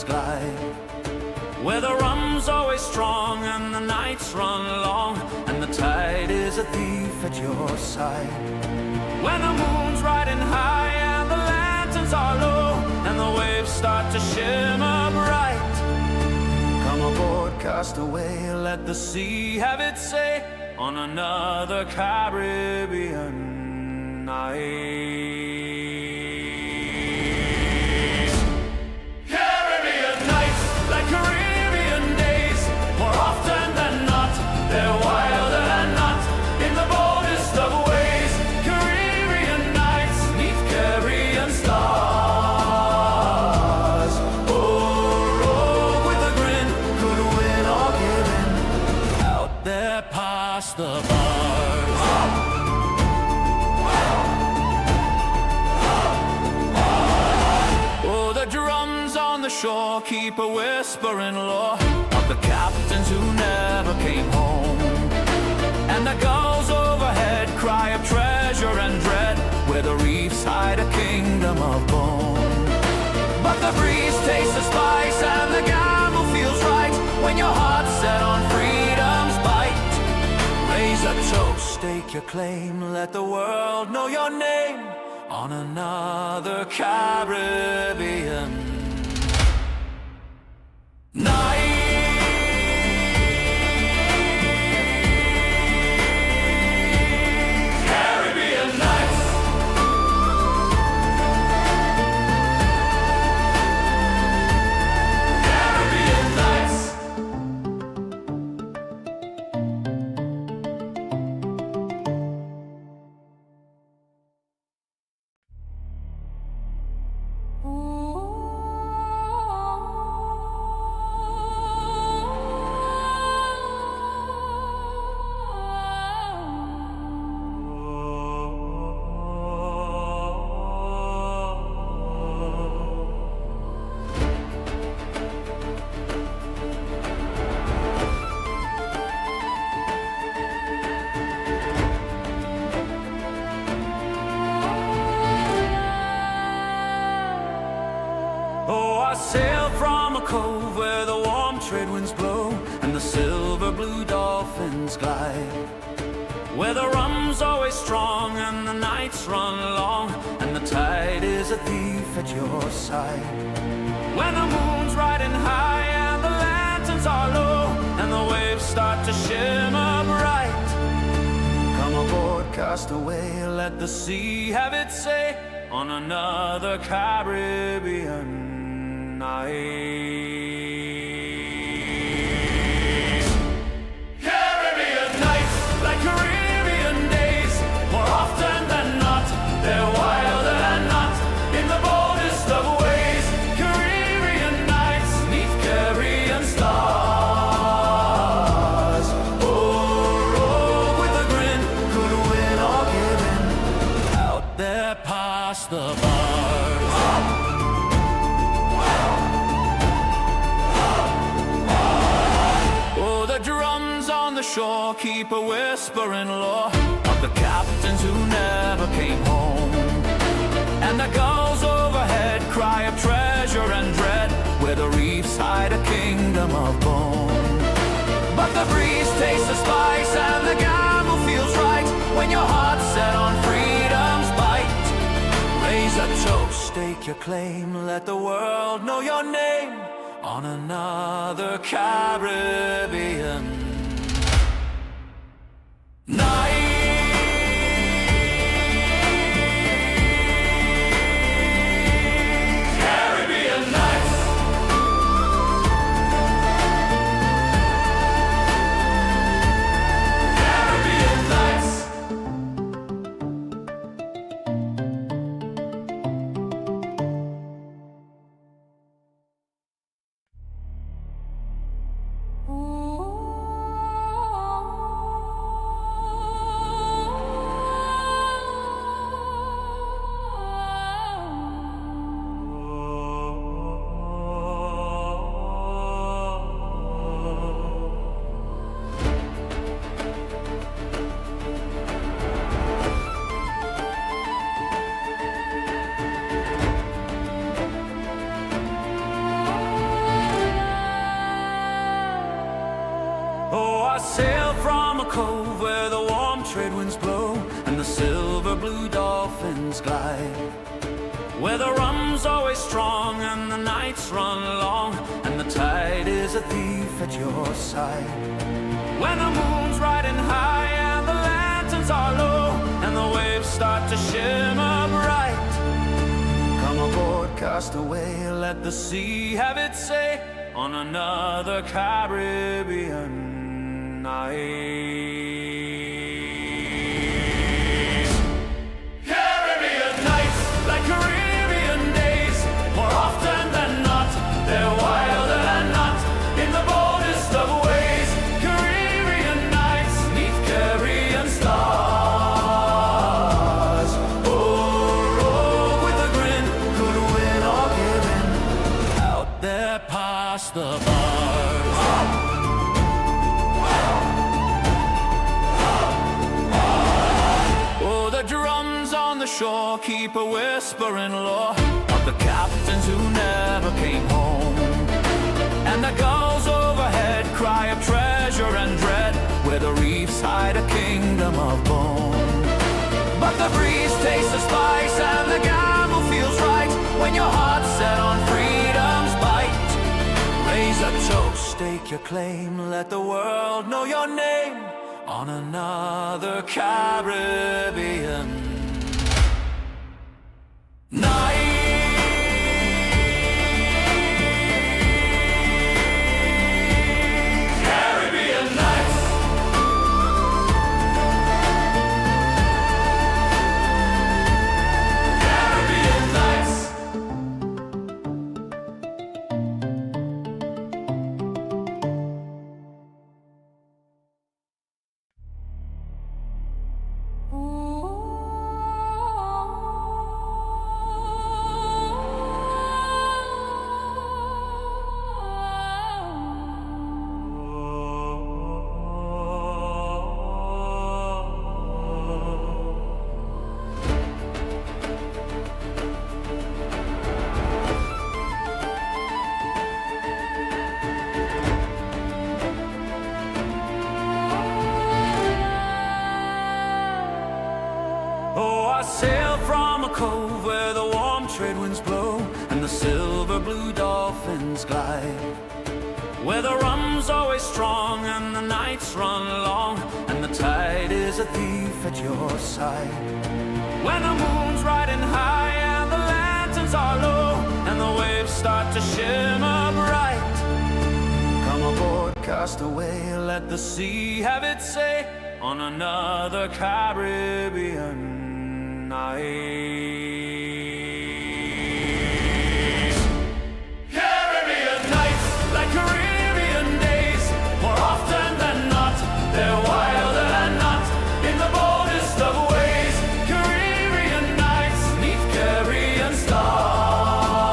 dolphins glide, where the rum's always strong and the nights run long, and the tide is a thief at your side. When the moon's riding high and the lanterns are low, and the waves start to shimmer bright, come aboard, cast away, let the sea have its say on another Caribbean night. Caribbean nights, like Caribbean days, more often than not, they're wilder than not, in the boldest of ways. Caribbean nights, neath Caribbean stars. Oh, rogue with a grin, could win or give in, out there past the bars. Oh, the drums on the shore keep a whispering lore of the captains who never came home, and the gulls overhead cry of treasure and dread, where the reefs hide a kingdom of bone. But the breeze tastes the spice and the gamble feels right when your heart's set on freedom's bite. Raise a toast, stake your claim, let the world know your name on another Caribbean night. Caribbean nights. Caribbean nights. Oh, I sail from a cove where the warm trade winds blow and the silver blue dolphins glide, where the rum's always strong and the nights run long, and the tide is a thief at your side. When the moon's riding high and the lanterns are low, and the waves start to shimmer bright, come aboard, cast away, let the sea have its say on another Caribbean night. Caribbean nights, like Caribbean days, more often than not, they're wilder than not, in the boldest of ways. Caribbean nights, neath Caribbean stars. Oh, rogue with a grin, could win or give in, out there past the bars. Oh, the drums on the shore keep a whispering lore of the captains who never came home, and the gulls overhead cry of treasure and dread, where the reefs hide a kingdom of bone. But the breeze tastes the spice and the gamble feels right when your heart's set on freedom's bite. Raise a toast, stake your claim, let the world know your name on another Caribbean night. Caribbean nights. Caribbean nights. cove where the warm trade winds blow and the silver blue dolphins glide, where the rum's always strong and the nights run long and the tide is a thief at your side. When the moon's riding high and the lanterns are low and the waves start to shimmer bright, come aboard, cast away, let the sea have its say on another Caribbean night. Caribbean nights, like Caribbean days, more often than not, they're wilder than not, in the boldest of ways. Caribbean nights, 'neath Caribbean stars. Oh, rogue with a grin, could win or give in, out there past the bars. Oh, the drums on the shore keep a whispering lore of the captains who never came home, and the gulls overhead cry of treasure and dread, where the reefs hide a kingdom of bone. But the breeze tastes the spice and the gamble feels right when your heart's set on freedom's bite. Raise a toast, stake your claim, let the world know your name on another Caribbean night. Caribbean nights. Caribbean nights. Oh, I sail from a cove where the warm trade winds blow and the silver blue dolphins glide, where the rum's always strong and the nights run long and the tide is a thief at your side. When the moon's riding high and the lanterns are low and the waves start to shimmer bright, come aboard, cast away, let the sea have its say on another Caribbean night. Caribbean nights, like Caribbean days, more often than not, they're wilder than not, in the boldest of ways. Caribbean nights, 'neath Caribbean stars.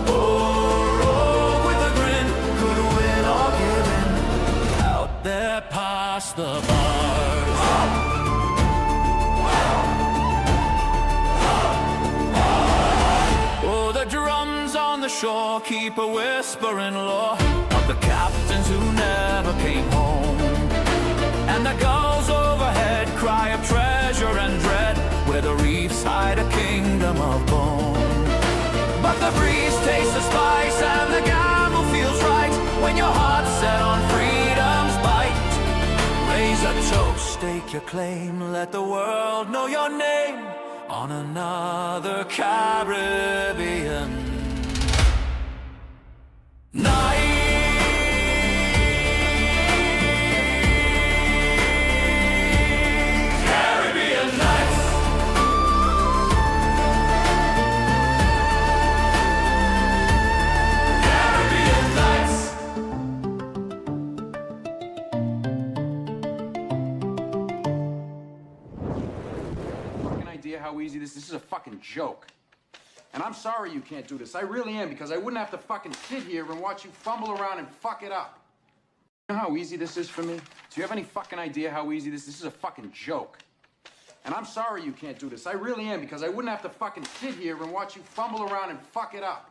Oh, rogue with a grin, could win or give in, out there past the bars. Oh, the drums on the shore keep a whispering lore of the captains who never came home, and the gulls overhead cry of treasure and dread, where the reefs hide a kingdom of bone. But the breeze tastes the spice and the gamble feels right when your heart's set on freedom's bite. Raise a toast, stake your claim, let the world know your name on another Caribbean night. Caribbean nights. Caribbean nights. Fucking idea how easy this is a fucking joke. And I'm sorry you can't do this. I really am, because I wouldn't have to fucking sit here and watch you fumble around and fuck it up. You know how easy this is for me? Do you have any fucking idea how easy this is? This is a fucking joke. And I'm sorry you can't do this. I really am, because I wouldn't have to fucking sit here and watch you fumble around and fuck it up.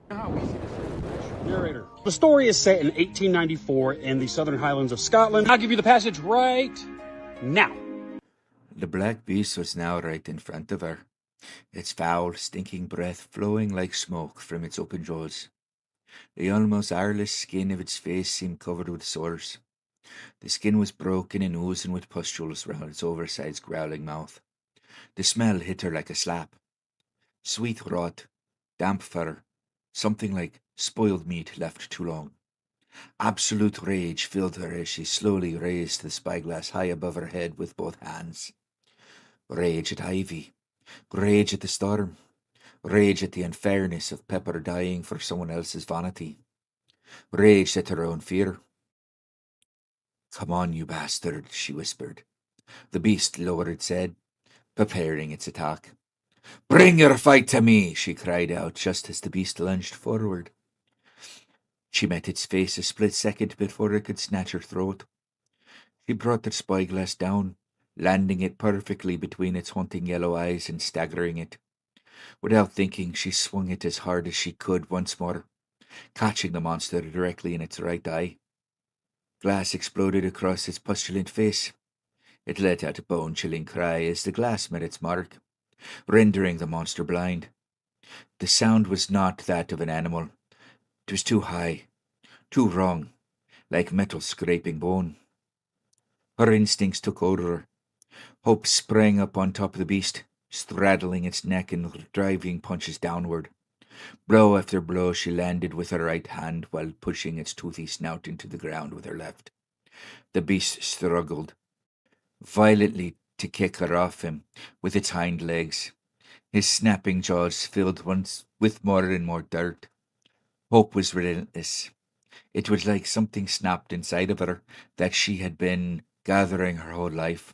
You know how easy this is? Narrator. The story is set in 1894 in the Southern Highlands of Scotland. I'll give you the passage right now. The black beast was now right in front of her, its foul, stinking breath flowing like smoke from its open jaws. The almost eyeless skin of its face seemed covered with sores. The skin was broken and oozing with pustules round its oversized, growling mouth. The smell hit her like a slap. Sweet rot, damp fur, something like spoiled meat left too long. Absolute rage filled her as she slowly raised the spyglass high above her head with both hands. Rage at Ivy, rage at the storm, rage at the unfairness of Pepper dying for someone else's vanity, rage at her own fear. "Come on, you bastard," she whispered. The beast lowered its head, preparing its attack. "Bring your fight to me," she cried out just as the beast lunged forward. She met its face a split second before it could snatch her throat. She brought the spyglass down, landing it perfectly between its haunting yellow eyes and staggering it. Without thinking, she swung it as hard as she could once more, catching the monster directly in its right eye. Glass exploded across its pustulant face. It let out a bone-chilling cry as the glass met its mark, rendering the monster blind. The sound was not that of an animal. It was too high, too wrong, like metal scraping bone. Her instincts took over her. Hope sprang up on top of the beast, straddling its neck and driving punches downward. Blow after blow she landed with her right hand while pushing its toothy snout into the ground with her left. The beast struggled violently to kick her off him with its hind legs. His snapping jaws filled once with more and more dirt. Hope was relentless. It was like something snapped inside of her that she had been gathering her whole life.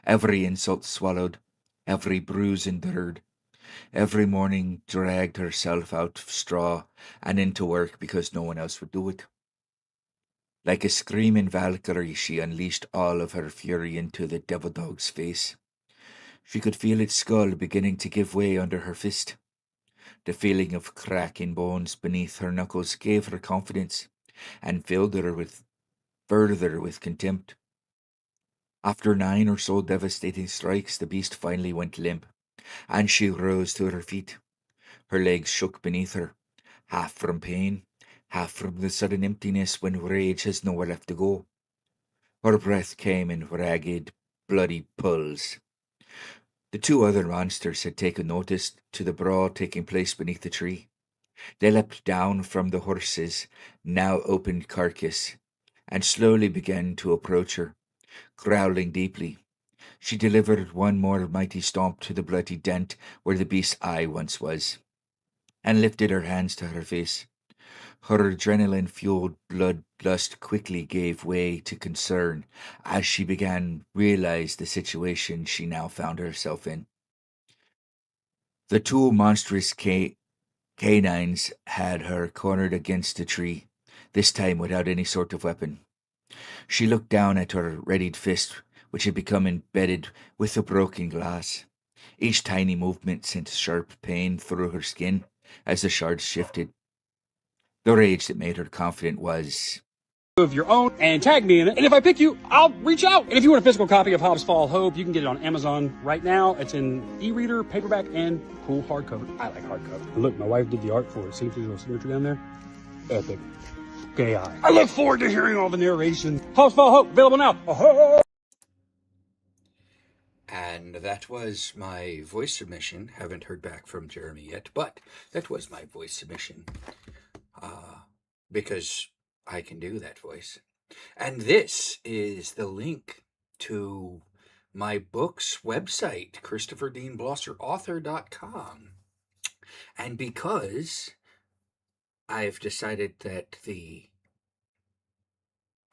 Every insult swallowed, every bruise endured, every morning dragged herself out of straw and into work because no one else would do it. Like a screaming Valkyrie, she unleashed all of her fury into the devil dog's face. She could feel its skull beginning to give way under her fist. The feeling of cracking bones beneath her knuckles gave her confidence and filled her further with contempt. After 9 or so devastating strikes, the beast finally went limp, and she rose to her feet. Her legs shook beneath her, half from pain, half from the sudden emptiness when rage has nowhere left to go. Her breath came in ragged, bloody pulls. The 2 other monsters had taken notice to the brawl taking place beneath the tree. They leapt down from the horse's now opened carcass and slowly began to approach her, growling deeply. She delivered one more mighty stomp to the bloody dent where the beast's eye once was, and lifted her hands to her face. Her adrenaline-fueled bloodlust quickly gave way to concern as she began realize the situation she now found herself in. The 2 monstrous canines had her cornered against a tree, this time without any sort of weapon. She looked down at her readied fist, which had become embedded with the broken glass. Each tiny movement sent sharp pain through her skin as the shards shifted. The rage that made her confident was Of your own and tag me in it. And if I pick you, I'll reach out. And if you want a physical copy of Hobbs Fall Hope, you can get it on Amazon right now. It's in e-reader, paperback, and cool hardcover. I like hardcover. And look, my wife did the art for it. See if there's a signature down there? Epic. Gay eye. I look forward to hearing all the narration. Hobbs Fall Hope, available now. Oh. And that was my voice submission. Haven't heard back from Jeremy yet, but that was my voice submission. Because I can do that voice. And this is the link to my book's website, ChristopherBlosser.author.com. And because I've decided that the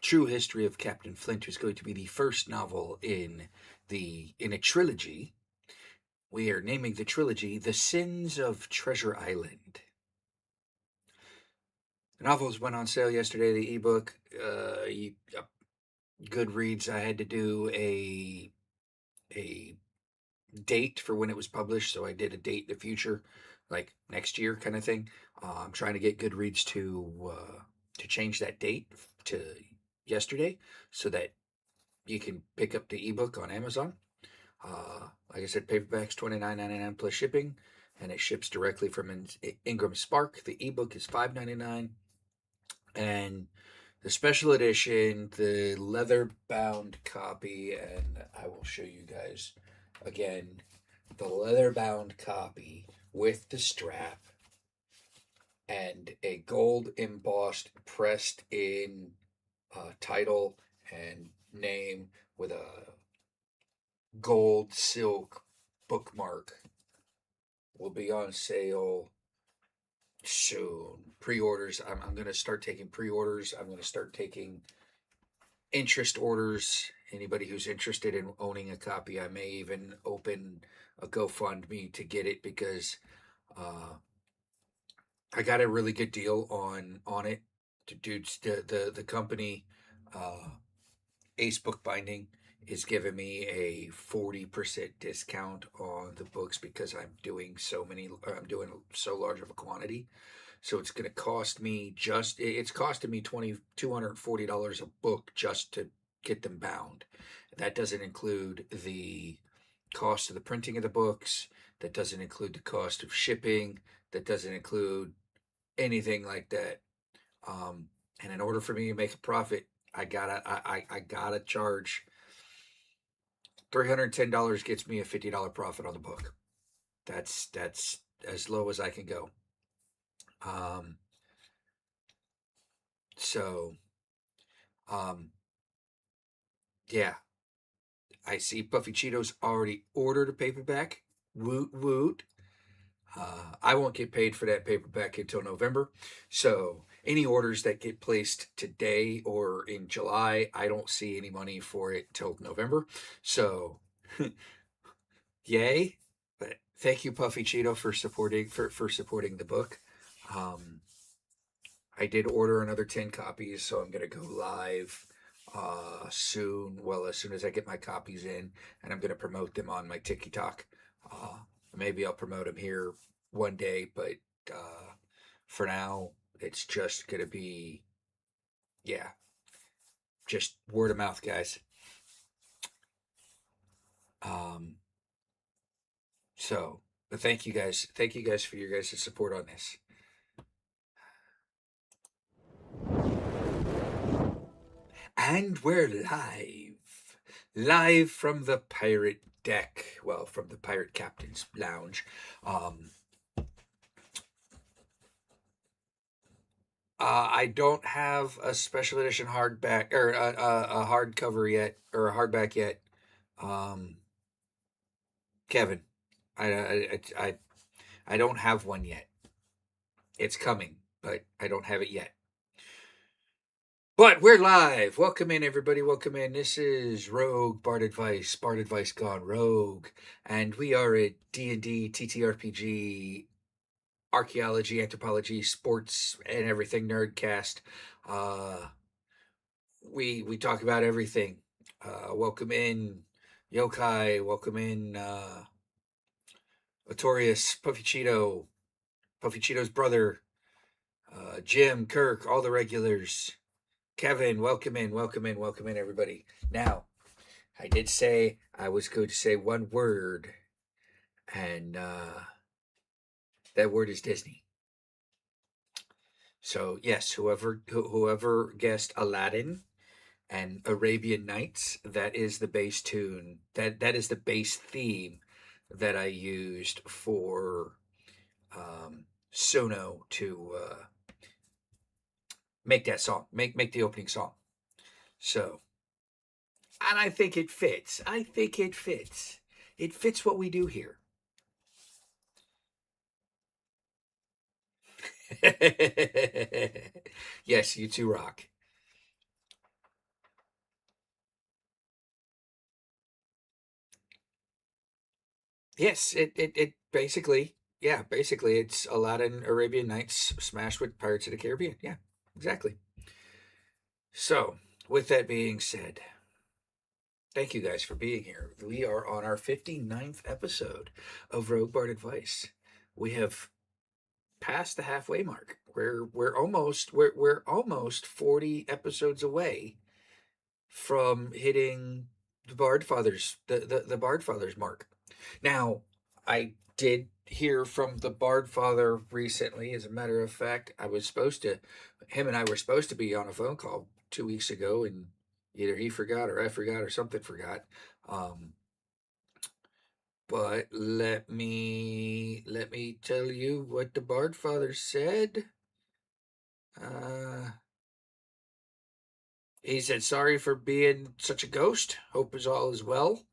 true history of Captain Flint is going to be the first novel in a trilogy, we are naming the trilogy The Sins of Treasure Island. The novels went on sale yesterday, the ebook. Goodreads, I had to do a date for when it was published, so I did a date in the future, like next year kind of thing. I'm trying to get Goodreads to to change that date to yesterday so that you can pick up the ebook on Amazon. Like I said, paperback's $29.99 plus shipping, and it ships directly from Ingram Spark. The ebook is $5.99, and the special edition, the leather-bound copy, and I will show you guys again the leather-bound copy with the strap and a gold embossed pressed in title and name with a gold silk bookmark will be on sale soon. Pre-orders, I'm going to start taking pre-orders. I'm going to start taking interest orders. Anybody who's interested in owning a copy, I may even open a GoFundMe to get it, because I got a really good deal on it. Dudes, the company Ace Bookbinding is giving me a 40% discount on the books because I'm doing so large of a quantity. So it's going to cost me it's costing me $240 a book just to get them bound. That doesn't include the cost of the printing of the books. That doesn't include the cost of shipping. That doesn't include anything like that. And in order for me to make a profit, I gotta charge $310 gets me a $50 profit on the book. That's as low as I can go. Yeah, I see Puffy Cheetos already ordered a paperback. Woot woot. I won't get paid for that paperback until November. So any orders that get placed today or in July, I don't see any money for it till November. So yay. But thank you, Puffy Cheeto, for supporting the book. I did order another 10 copies, so I'm going to go live soon. Well, as soon as I get my copies in, and I'm going to promote them on my TikTok. Maybe I'll promote them here one day, but for now, it's just going to be, just word of mouth, guys. But thank you guys. Thank you guys for your guys' support on this. And we're live from the pirate deck. Well, from the pirate captain's lounge. I don't have a special edition hardback or a hardcover yet, or a hardback yet. Kevin, I don't have one yet. It's coming, but I don't have it yet. But we're live. Welcome in, everybody. Welcome in. This is Rogue Bard Advice. Bard Advice gone rogue. And we are a D&D, TTRPG, archaeology, anthropology, sports, and everything nerdcast. We talk about everything. Welcome in, Yokai. Welcome in, Otorius, Puffy Cheeto's brother, Jim, Kirk, all the regulars. Kevin, welcome in, everybody. Now, I did say I was going to say one word, and that word is Disney. So yes, whoever guessed Aladdin and Arabian Nights, that is the bass tune. That is the bass theme that I used for Sono to make that song, make the opening song. So, and I think it fits. It fits what we do here. Yes, you two rock. Yes, it basically, it's Aladdin, Arabian Nights smashed with Pirates of the Caribbean. Yeah, exactly. So, with that being said, thank you guys for being here. We are on our 59th episode of Rogue Bard Advice. We have passed the halfway mark. we're almost 40 episodes away from hitting the Bard Fathers the Bard Fathers mark. Now, I did hear from the Bard Father recently. As a matter of fact, him and I were supposed to be on a phone call 2 weeks ago, and either he forgot or I forgot or something forgot. But let me tell you what the Bard Father said. He said, "Sorry for being such a ghost. Hope is all is well."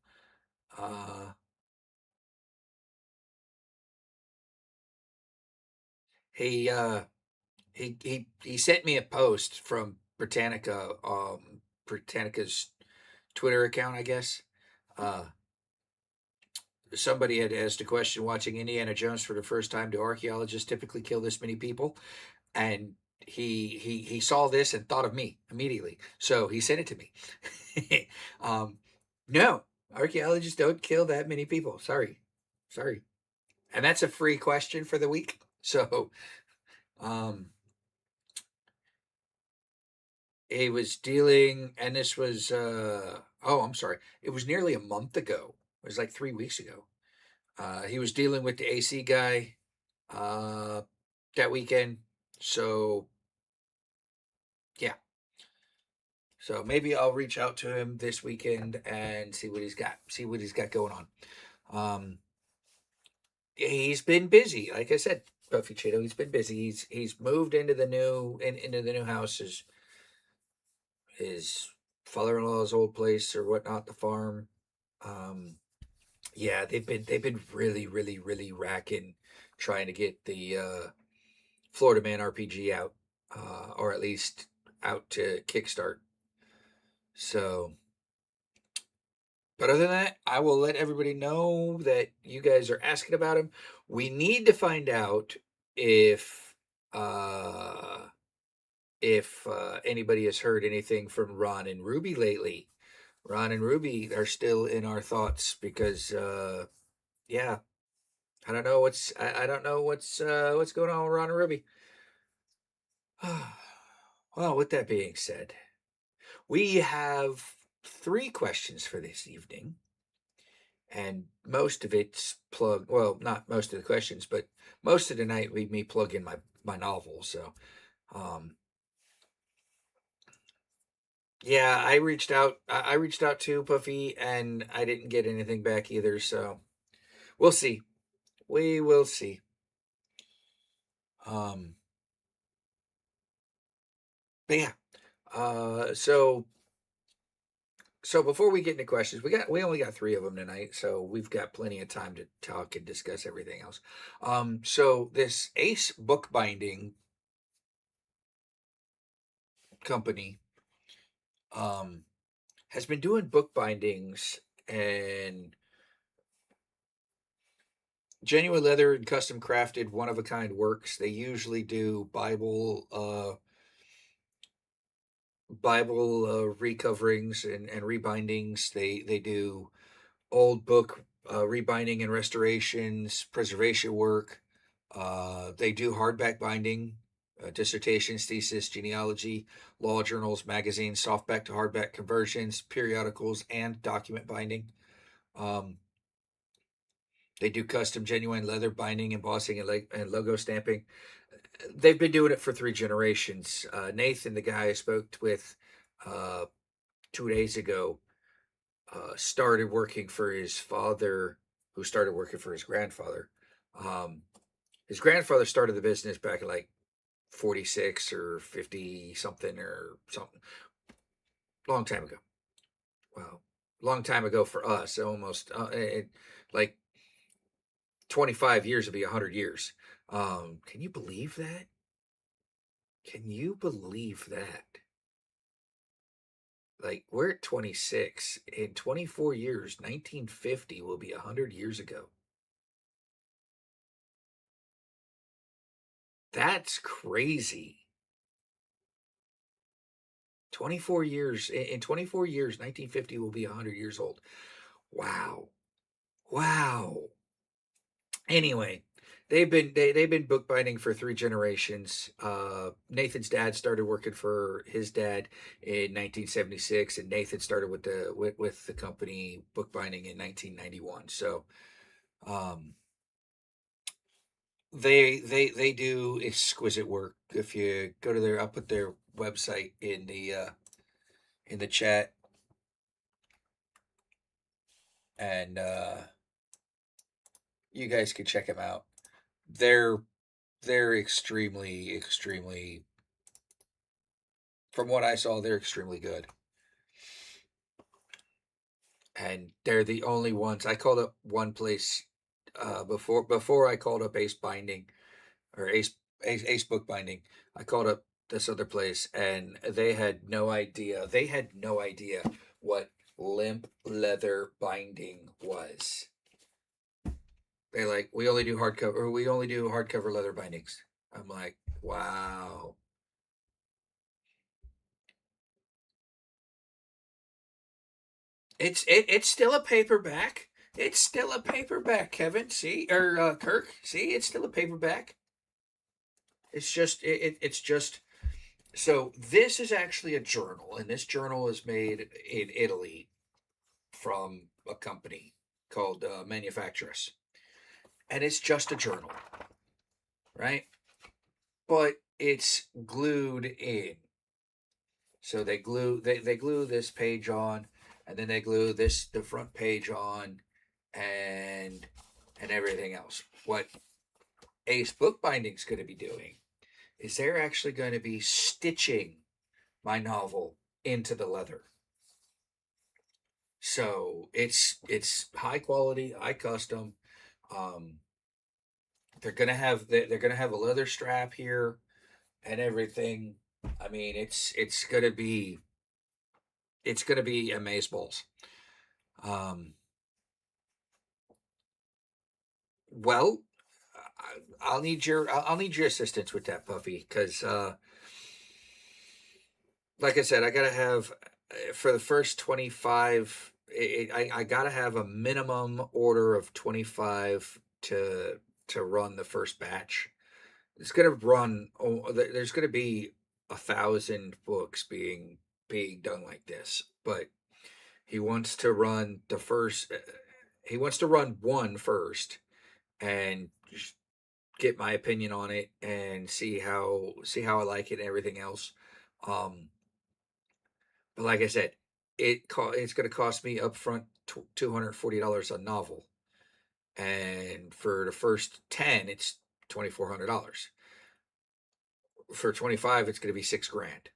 He sent me a post from Britannica's Twitter account, I guess. Somebody had asked a question: watching Indiana Jones for the first time, do archaeologists typically kill this many people? And he saw this and thought of me immediately, so he sent it to me. No, archaeologists don't kill that many people. Sorry, and that's a free question for the week. So, he was dealing, and this was I'm sorry, it was nearly a month ago. It was like 3 weeks ago. He was dealing with the AC guy that weekend. So yeah. So maybe I'll reach out to him this weekend and see what he's got going on. He's been busy, like I said, Buffy Cheeto. He's been busy. He's moved into the new house. His father-in-law's old place or whatnot, the farm. Yeah, they've been really, really, really racking, trying to get the Florida Man RPG out, or at least out to kickstart. So, but other than that, I will let everybody know that you guys are asking about him. We need to find out if anybody has heard anything from Ron and Ruby lately. Ron and Ruby are still in our thoughts because yeah, I don't know what's going on with Ron and Ruby. Well, with that being said, we have 3 questions for this evening, and most of it's plug. Well, not most of the questions, but most of the night we me plug in my novel. So, yeah, I reached out. I reached out to Puffy, and I didn't get anything back either. So, we'll see. We will see. But yeah. So before we get into questions, we only got 3 of them tonight, so we've got plenty of time to talk and discuss everything else. So this Ace bookbinding company has been doing bookbindings and genuine leather and custom crafted one of a kind works. They usually do Bible recoverings and rebindings. They do old book rebinding and restorations, preservation work. They do hardback binding, dissertations, thesis, genealogy, law journals, magazines, softback to hardback conversions, periodicals, and document binding. They do custom genuine leather binding, embossing, and logo stamping. They've been doing it for 3 generations. Nathan, the guy I spoke with 2 days ago, started working for his father, who started working for his grandfather. His grandfather started the business back in like 46 or 50 something or something. Long time ago. Well, long time ago for us, almost like 25 years would be 100 years. Can you believe that? Can you believe that? Like, we're at 26. In 24 years, 1950 will be 100 years ago. That's crazy. 24 years. In 24 years, 1950 will be 100 years old. Wow. Wow. Anyway, they've been bookbinding for 3 generations. Nathan's dad started working for his dad in 1976, and Nathan started with the company bookbinding in 1991. So they do exquisite work. If you go to their, I'll put their website in the chat, and you guys can check them out. They're extremely, from what I saw, they're extremely good. And they're the only ones. I called up one place before I called up Ace Binding, or Ace Bookbinding. I called up this other place, and they had no idea. They had no idea what limp leather binding was. They like, we only do hardcover leather bindings. I'm like, wow. It's still a paperback. It's still a paperback, Kevin. See, or Kirk. See, it's still a paperback. It's just. So this is actually a journal, and this journal is made in Italy from a company called Manufacturess, and it's just a journal, right? But it's glued in. So they glue this page on, and then they glue the front page on, and everything else. What Ace Bookbinding's going to be doing is they're actually going to be stitching my novel into the leather. So it's high quality, high custom. They're gonna have a leather strap here and everything. I mean, it's gonna be amazeballs. Well, I'll need your assistance with that, Puffy, because like I said, I gotta have for the first 25. I gotta have a minimum order of 25 to run the first batch. It's gonna run. There's gonna be 1,000 books being done like this, but he wants to run the first. He wants to run one first and just get my opinion on it and see how I like it and everything else. But like I said, it's going to cost me upfront $240 a novel, and for the first 10, it's $2,400. For 25, it's going to be $6,000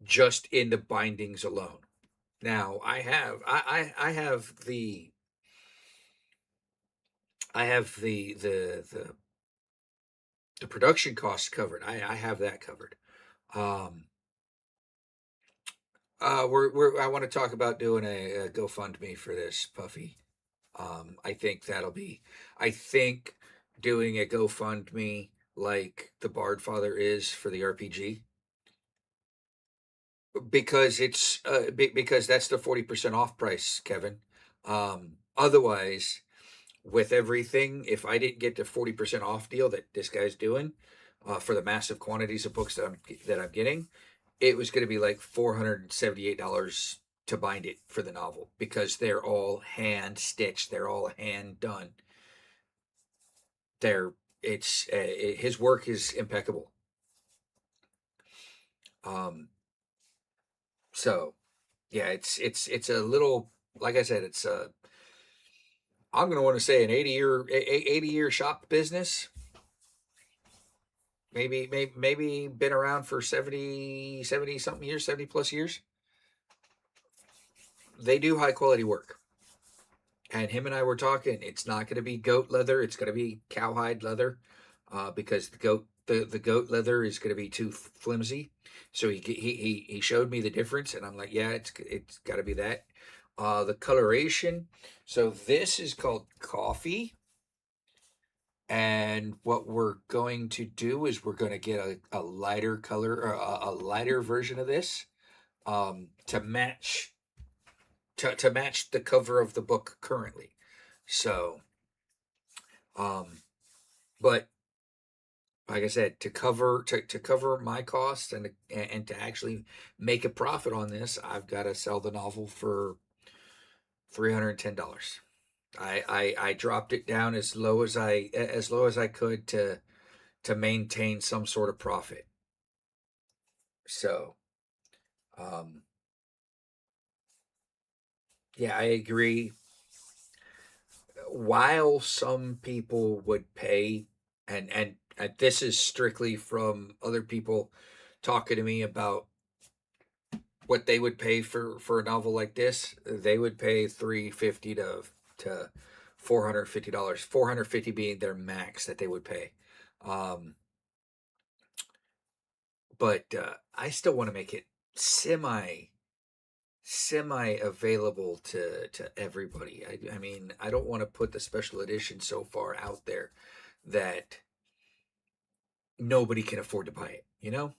just in the bindings alone. Now I have the production costs covered. I have that covered. I want to talk about doing a GoFundMe for this, Puffy. I think doing a GoFundMe like the Bard Father is for the RPG, because it's because that's the 40% off price, Kevin. Otherwise, with everything, if I didn't get the 40% off deal that this guy's doing for the massive quantities of books that I'm getting, it was going to be like $478 to bind it for the novel, because they're all hand stitched, they're all hand done. His work is impeccable. So yeah, it's a little, like I said, it's I'm going to want to say an 80-year shop business. Maybe been around for 70 something years, 70 plus years. They do high quality work. And him and I were talking, it's not going to be goat leather, it's going to be cowhide leather, because the goat leather is going to be too flimsy. So he showed me the difference, and I'm like, yeah, it's got to be that. The coloration. So this is called coffee. And what we're going to do is we're going to get a lighter color, or a lighter version of this, to match the cover of the book currently. So But like I said, to cover my costs and to actually make a profit on this, I've got to sell the novel for $310. I dropped it down as low as I could to maintain some sort of profit. So, um, yeah, I agree. While some people would pay, and this is strictly from other people talking to me about what they would pay for a novel like this, they would pay $350 to $450. $450 being their max that they would pay. But I still want to make it semi available to everybody. I mean, I don't want to put the special edition so far out there that nobody can afford to buy it, you know?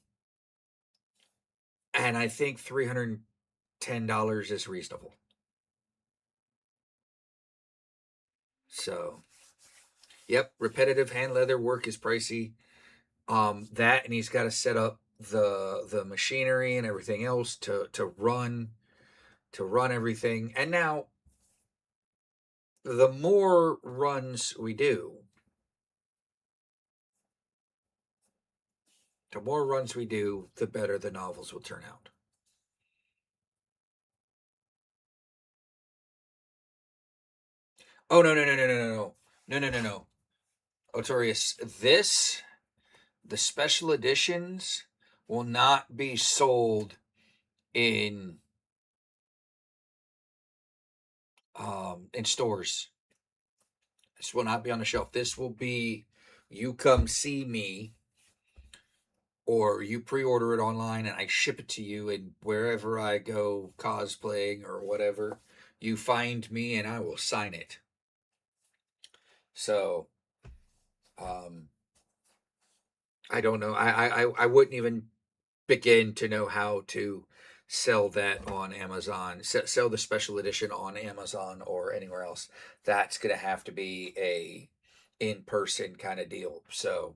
And I think $310 is reasonable. So, yep, repetitive hand leather work is pricey. That, and he's got to set up the machinery and everything else to run everything. And now the more runs we do, the better the novels will turn out. Oh, no. Otorius, the special editions will not be sold in stores. This will not be on the shelf. This will be, you come see me, or you pre-order it online and I ship it to you, and wherever I go cosplaying or whatever, you find me and I will sign it. So, I don't know. I wouldn't even begin to know how to sell that on Amazon, sell the special edition on Amazon or anywhere else. That's going to have to be a in-person kind of deal. So,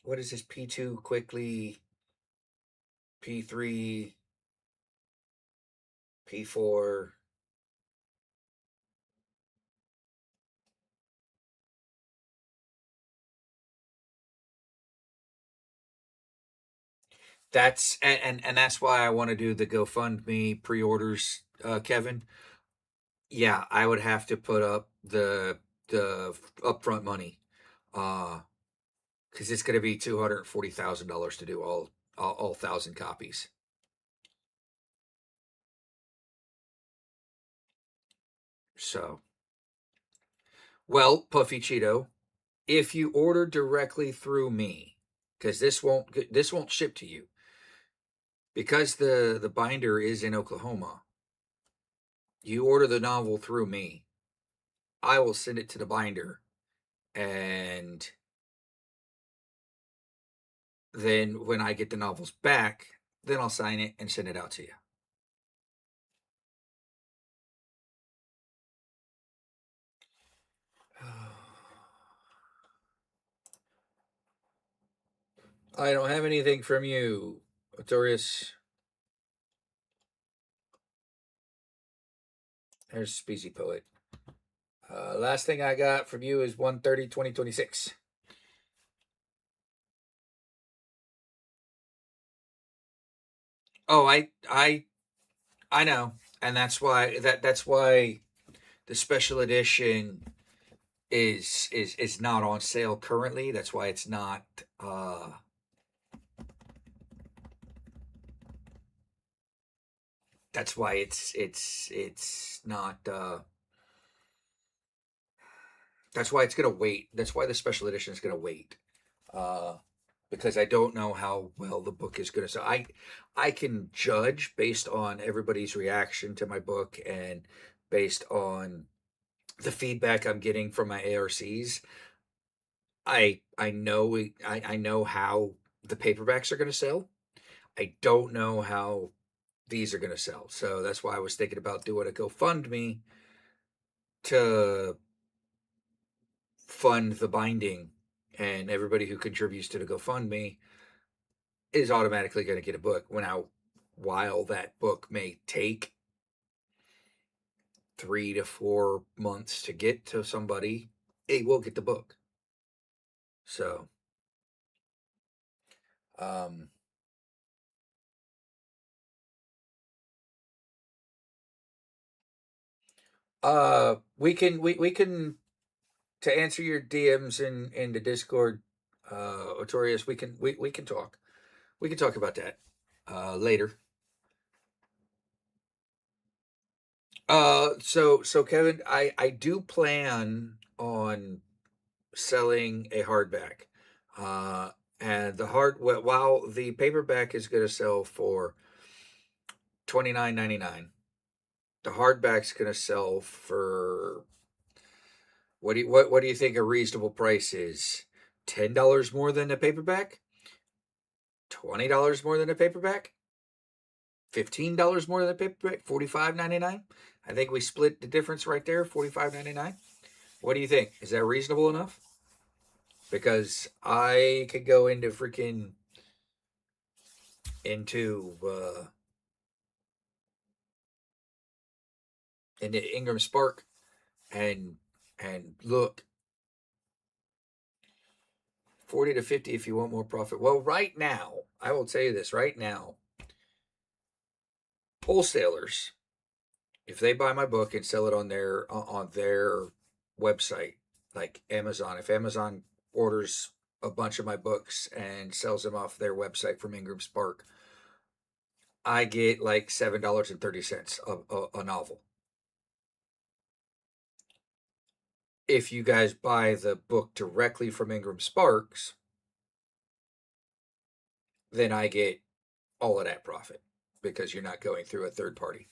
what is this? P2 quickly, P3, P4. And that's why I want to do the GoFundMe pre-orders, Kevin. Yeah, I would have to put up the upfront money, because it's going to be $240,000 to do all 1,000 copies. So, well, Puffy Cheeto, if you order directly through me, because this won't ship to you, because the binder is in Oklahoma. You order the novel through me, I will send it to the binder, and then when I get the novels back, then I'll sign it and send it out to you. I don't have anything from you, Otorius. There's Speezy Poet. Last thing I got from you is 1/30/2026. Oh, I know, and that's why the special edition is not on sale currently. That's why it's not. That's why it's not. That's why it's gonna wait. That's why the special edition is gonna wait. Because I don't know how well the book is gonna sell. I can judge based on everybody's reaction to my book and based on the feedback I'm getting from my ARCs. I know how the paperbacks are gonna sell. I don't know how these are gonna sell. So that's why I was thinking about doing a GoFundMe to fund the binding, and everybody who contributes to the GoFundMe is automatically going to get a book. While that book may take 3 to 4 months to get to somebody, it will get the book. So, we can to answer your DMs in the Discord, Otorius. We can talk. We can talk about that later. So Kevin, I do plan on selling a hardback. And while the paperback is going to sell for $29.99, the hardback's going to sell for what do you think a reasonable price is? $10 more than the paperback? $20 more than a paperback? $15 more than a paperback? $45.99? I think we split the difference right there, $45.99. What do you think? Is that reasonable enough? Because I could go into Ingram Spark and look, 40 to 50 if you want more profit. Well, right now, I will tell you this right now. Wholesalers, if they buy my book and sell it on their website, like Amazon, if Amazon orders a bunch of my books and sells them off their website from Ingram Spark, I get like $7.30 a novel. If you guys buy the book directly from Ingram Sparks, then I get all of that profit because you're not going through a third party.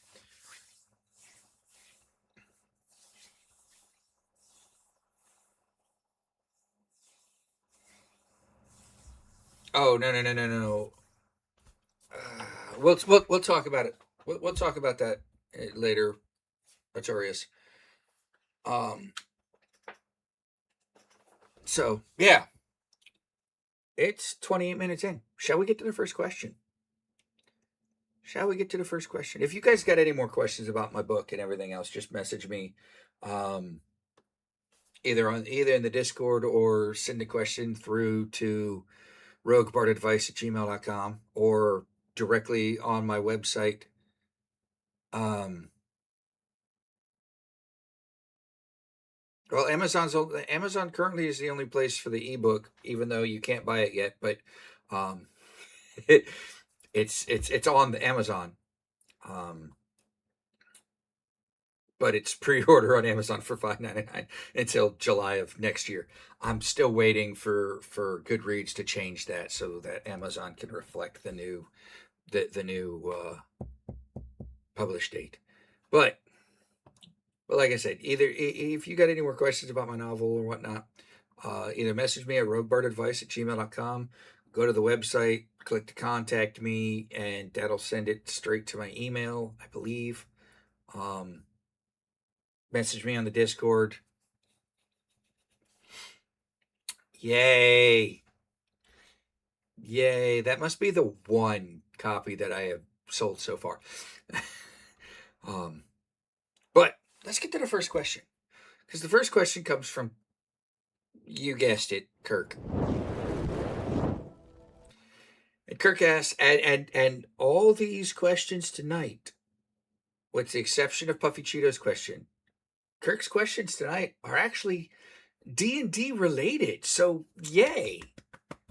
Oh, no. We'll talk about it. We'll talk about that later, Artorius. So yeah, it's 28 minutes in. Shall we get to the first question? If you guys got any more questions about my book and everything else, just message me, either in the Discord or send a question through to roguebardadvice@gmail.com or directly on my website. Well, Amazon currently is the only place for the ebook, even though you can't buy it yet. But it's on the Amazon. But it's pre-order on Amazon for $5.99 until July of next year. I'm still waiting for Goodreads to change that so that Amazon can reflect the new publish date. But like I said, either if you got any more questions about my novel or whatnot, either message me at roguebardadvice@gmail.com, go to the website, click to contact me, and that'll send it straight to my email, I believe. Message me on the Discord. Yay. That must be the one copy that I have sold so far. But let's get to the first question, because the first question comes from, you guessed it, Kirk. And Kirk asks, and all these questions tonight, with the exception of Puffy Cheeto's question, Kirk's questions tonight are actually D&D related. So yay.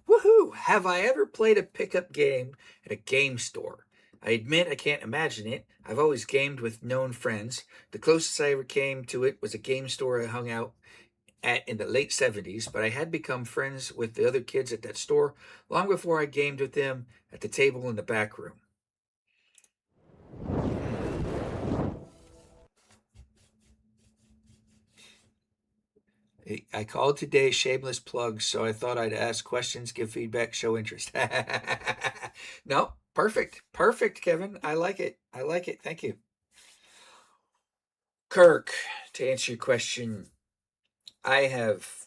Woohoo! Have I ever played a pickup game at a game store? I admit I can't imagine it. I've always gamed with known friends. The closest I ever came to it was a game store I hung out at in the late 70s, but I had become friends with the other kids at that store long before I gamed with them at the table in the back room. I called today Shameless plugs, so I thought I'd ask questions, give feedback, show interest. No, perfect, Kevin. I like it. Thank you. Kirk, to answer your question, I have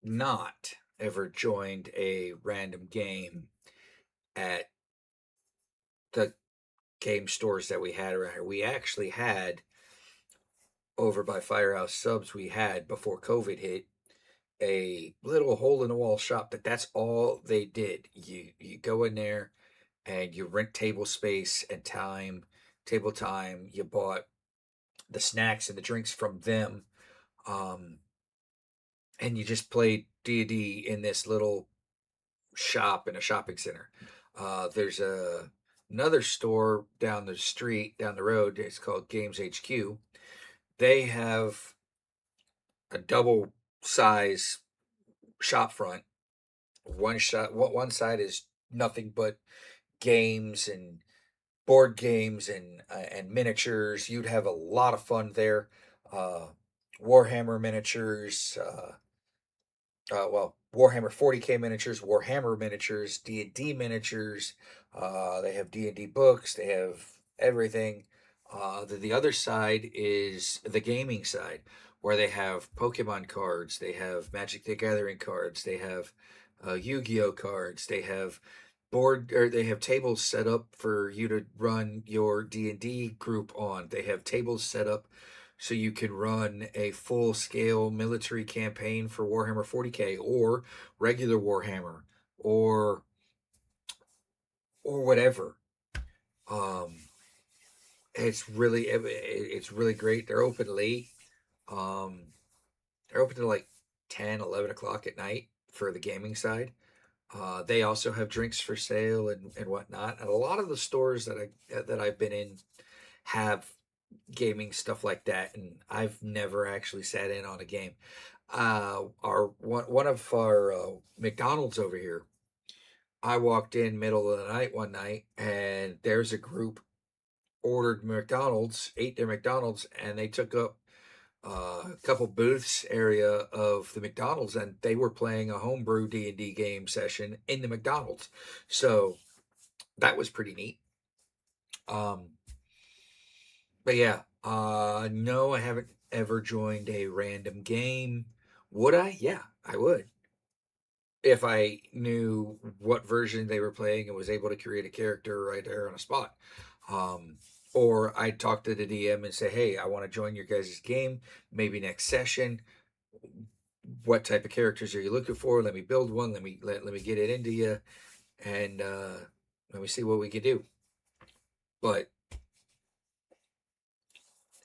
not ever joined a random game at the game stores that we had around here. We actually had over by Firehouse Subs, we had before COVID hit a little hole in the wall shop that's all they did. You go in there and you rent table space and table time. You bought the snacks and the drinks from them. And you just played D&D in this little shop in a shopping center. There's another store down the street, down the road. It's called Games HQ. They have a double size shop front. One side is nothing but games and board games and miniatures. You'd have a lot of fun there. Warhammer miniatures, Warhammer 40K miniatures, Warhammer miniatures, D&D miniatures. They have D&D books. They have everything. The other side is the gaming side, where they have Pokemon cards. They have Magic the Gathering cards. They have Yu-Gi-Oh cards. They have they have tables set up for you to run your D&D group on. They have tables set up so you can run a full-scale military campaign for Warhammer 40K or regular Warhammer or whatever. It's really great. They're open late. They're open to like 10, 11 o'clock at night for the gaming side. They also have drinks for sale and whatnot. And a lot of the stores that I've been in have gaming stuff like that, and I've never actually sat in on a game. One of our McDonald's over here, I walked in middle of the night one night, and there's a group ordered McDonald's, ate their McDonald's, and they took up a couple booths area of the McDonald's, and they were playing a homebrew D&D game session in the McDonald's. So that was pretty neat. But yeah, no, I haven't ever joined a random game. Would I? Yeah, I would. If I knew what version they were playing and was able to create a character right there on a spot. Or I'd talk to the DM and say, hey, I want to join your guys' game, maybe next session. What type of characters are you looking for? Let me build one. Let me get it into you, and let me see what we can do.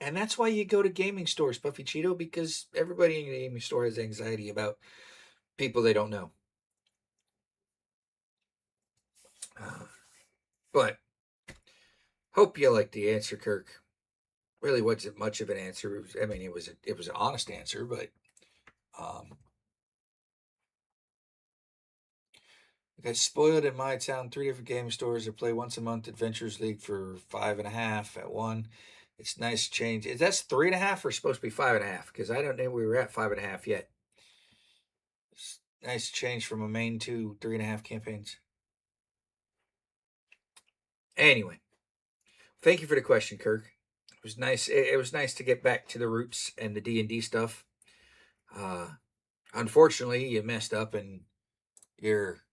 And that's why you go to gaming stores, Puffy Cheeto, because everybody in the gaming store has anxiety about people they don't know. But hope you liked the answer, Kirk. Really wasn't much of an answer. It was an honest answer, but I got spoiled in my town. 3 different gaming stores. I play once a month Adventures League for $5.50 at one. It's nice change. That's 3.5 or supposed to be 5.5? Because I don't think we were at 5.5 yet. It's nice change from a main to 3.5 campaigns. Anyway, thank you for the question, Kirk. It was nice. It was nice to get back to the roots and the D&D stuff. Unfortunately, you messed up in your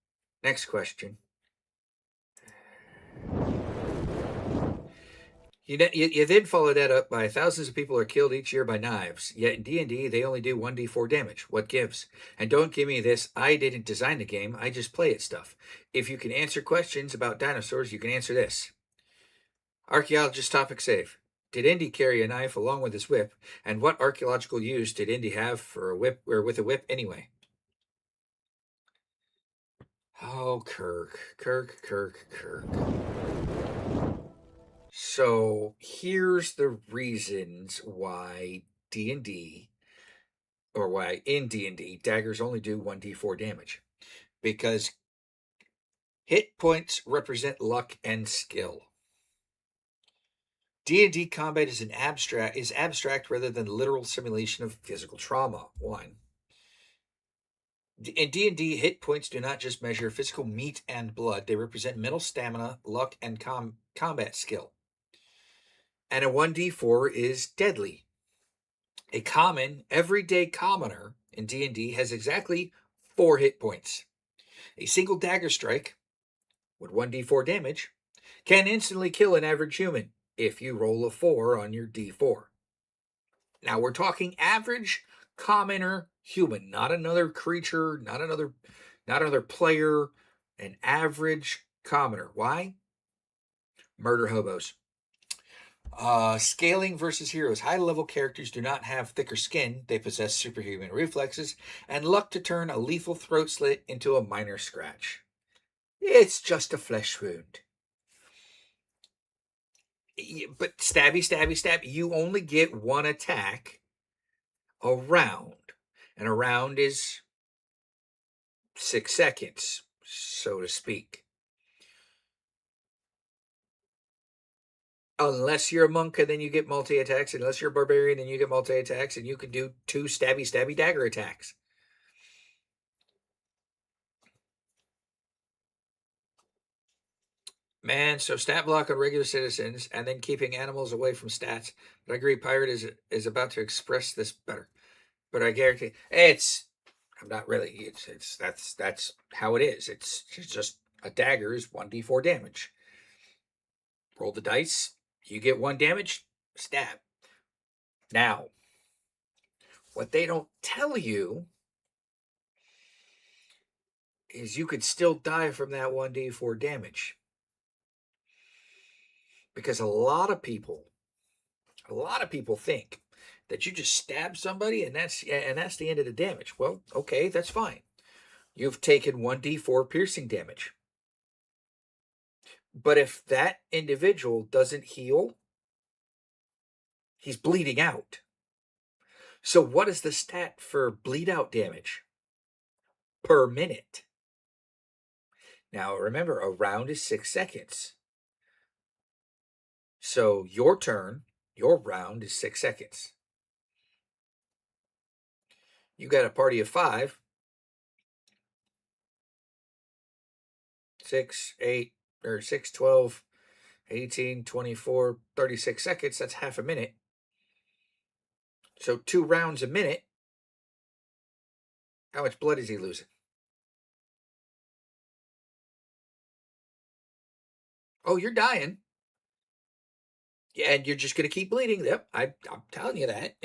next question. You then follow that up by thousands of people are killed each year by knives. Yet in D&D, they only do 1d4 damage. What gives? And don't give me this, I didn't design the game, I just play it stuff. If you can answer questions about dinosaurs, you can answer this. Archaeologist topic save. Did Indy carry a knife along with his whip? And what archaeological use did Indy have for a whip or with a whip anyway? Oh, Kirk. So here's the reasons why D&D, or why in D&D, daggers only do 1d4 damage. Because hit points represent luck and skill. D&D combat is abstract rather than literal simulation of physical trauma. 1. In D&D, hit points do not just measure physical meat and blood. They represent mental stamina, luck, and combat skill. And a 1d4 is deadly. A common, everyday commoner in D&D has exactly 4 hit points. A single dagger strike with 1d4 damage can instantly kill an average human if you roll a 4 on your d4. Now we're talking average, commoner human, not another creature, not another player, an average commoner. Why? Murder hobos. Scaling versus heroes. High-level characters do not have thicker skin. They possess superhuman reflexes and luck to turn a lethal throat slit into a minor scratch. It's just a flesh wound. But stabby, stabby, stab. You only get 1 attack a round. And a round is 6 seconds, so to speak. Unless you're a monk, and then you get multi-attacks. Unless you're a barbarian, then you get multi-attacks, and you can do 2 stabby, stabby dagger attacks. Man, so stat block on regular citizens, and then keeping animals away from stats. But I agree, Pirate is about to express this better. But I guarantee I'm not really. That's how it is. It's just a dagger is 1d4 damage. Roll the dice. You get 1 damage. Stab. Now, what they don't tell you is you could still die from that 1d4 damage. Because a lot of people think that you just stab somebody and that's the end of the damage. Well, okay, that's fine. You've taken 1d4 piercing damage. But if that individual doesn't heal, he's bleeding out. So what is the stat for bleed out damage per minute? Now remember, a round is 6 seconds. So your turn, your round is 6 seconds. You got a party of 5. 6, 8, or 6, 12, 18, 24, 36 seconds. That's half a minute. So 2 rounds a minute. How much blood is he losing? Oh, you're dying. Yeah, and you're just going to keep bleeding. Yep, I'm telling you that.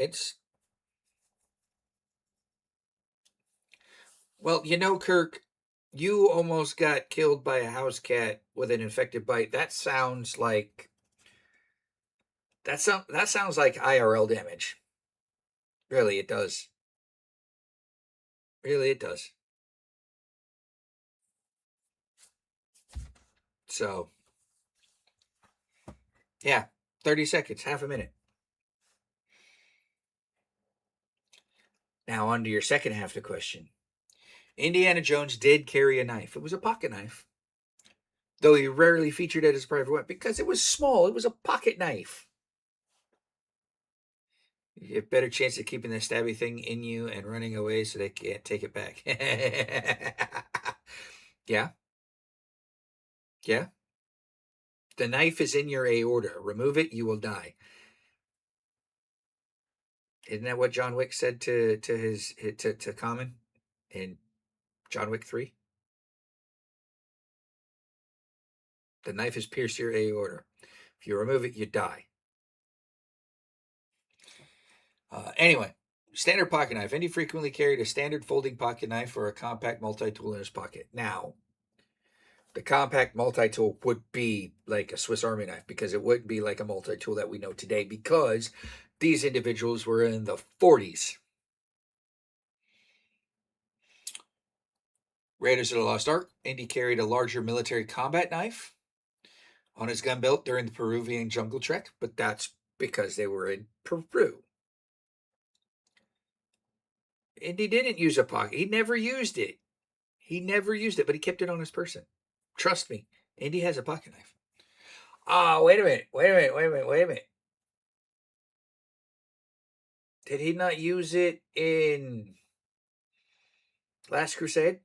Well, Kirk, you almost got killed by a house cat with an infected bite. That sounds like IRL damage. Really, it does. Really, it does. So, yeah, 30 seconds, half a minute. Now, on to your second half of the question. Indiana Jones did carry a knife. It was a pocket knife. Though he rarely featured it as a private weapon because it was small. It was a pocket knife. You have a better chance of keeping the stabby thing in you and running away so they can't take it back. Yeah. Yeah. The knife is in your aorta. Remove it, you will die. Isn't that what John Wick said to Common in John Wick 3? The knife has pierced your aorta. If you remove it, you die. Anyway, standard pocket knife. Indy frequently carried a standard folding pocket knife or a compact multi-tool in his pocket. Now, the compact multi-tool would be like a Swiss Army knife because it wouldn't be like a multi-tool that we know today because these individuals were in the 40s. Raiders of the Lost Ark. Indy carried a larger military combat knife on his gun belt during the Peruvian jungle trek, but that's because they were in Peru. Indy didn't use a pocket. He never used it. But he kept it on his person. Trust me, Indy has a pocket knife. Oh, wait a minute. Did he not use it in Last Crusade?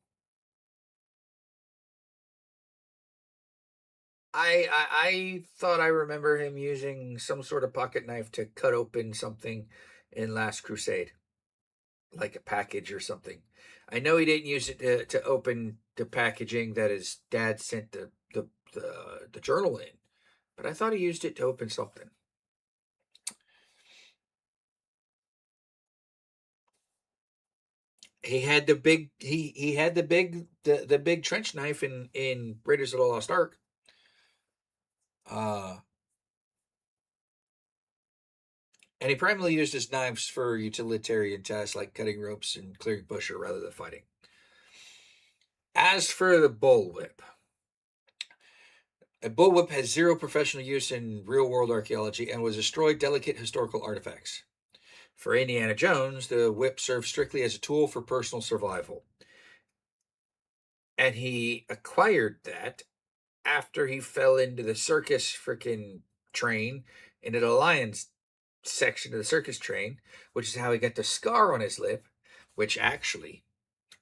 I thought I remember him using some sort of pocket knife to cut open something in Last Crusade. like a package or something. I know he didn't use it to open the packaging that his dad sent the journal in, but I thought he used it to open something. He had the big he had the big trench knife in Raiders of the Lost Ark. And he primarily used his knives for utilitarian tasks like cutting ropes and clearing busher rather than fighting. As for the bullwhip, a bullwhip has zero professional use in real world archaeology and was destroyed delicate historical artifacts. For Indiana Jones, the whip served strictly as a tool for personal survival. And he acquired that after he fell into the circus freaking train, into the lion's section of the circus train, which is how he got the scar on his lip, which actually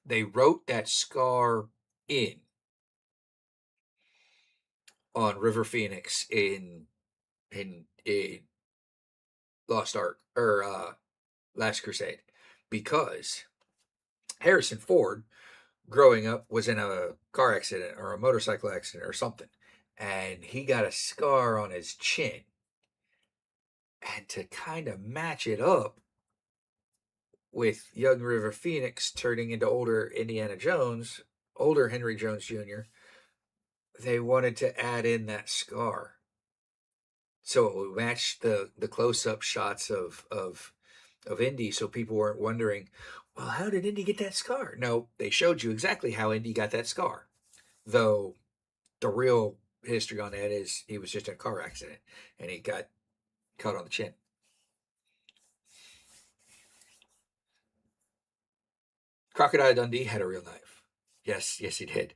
they wrote that scar in on River Phoenix in Lost Ark or Last Crusade, because Harrison Ford growing up was in a car accident or a motorcycle accident or something, and he got a scar on his chin. And to kind of match it up with young River Phoenix turning into older Indiana Jones, older Henry Jones Jr., they wanted to add in that scar. So it would match the close-up shots of Indy, so people weren't wondering, well, how did Indy get that scar? No, they showed you exactly how Indy got that scar. Though the real history on that is he was just in a car accident and he got cut on the chin. Crocodile Dundee had a real knife. Yes, he did.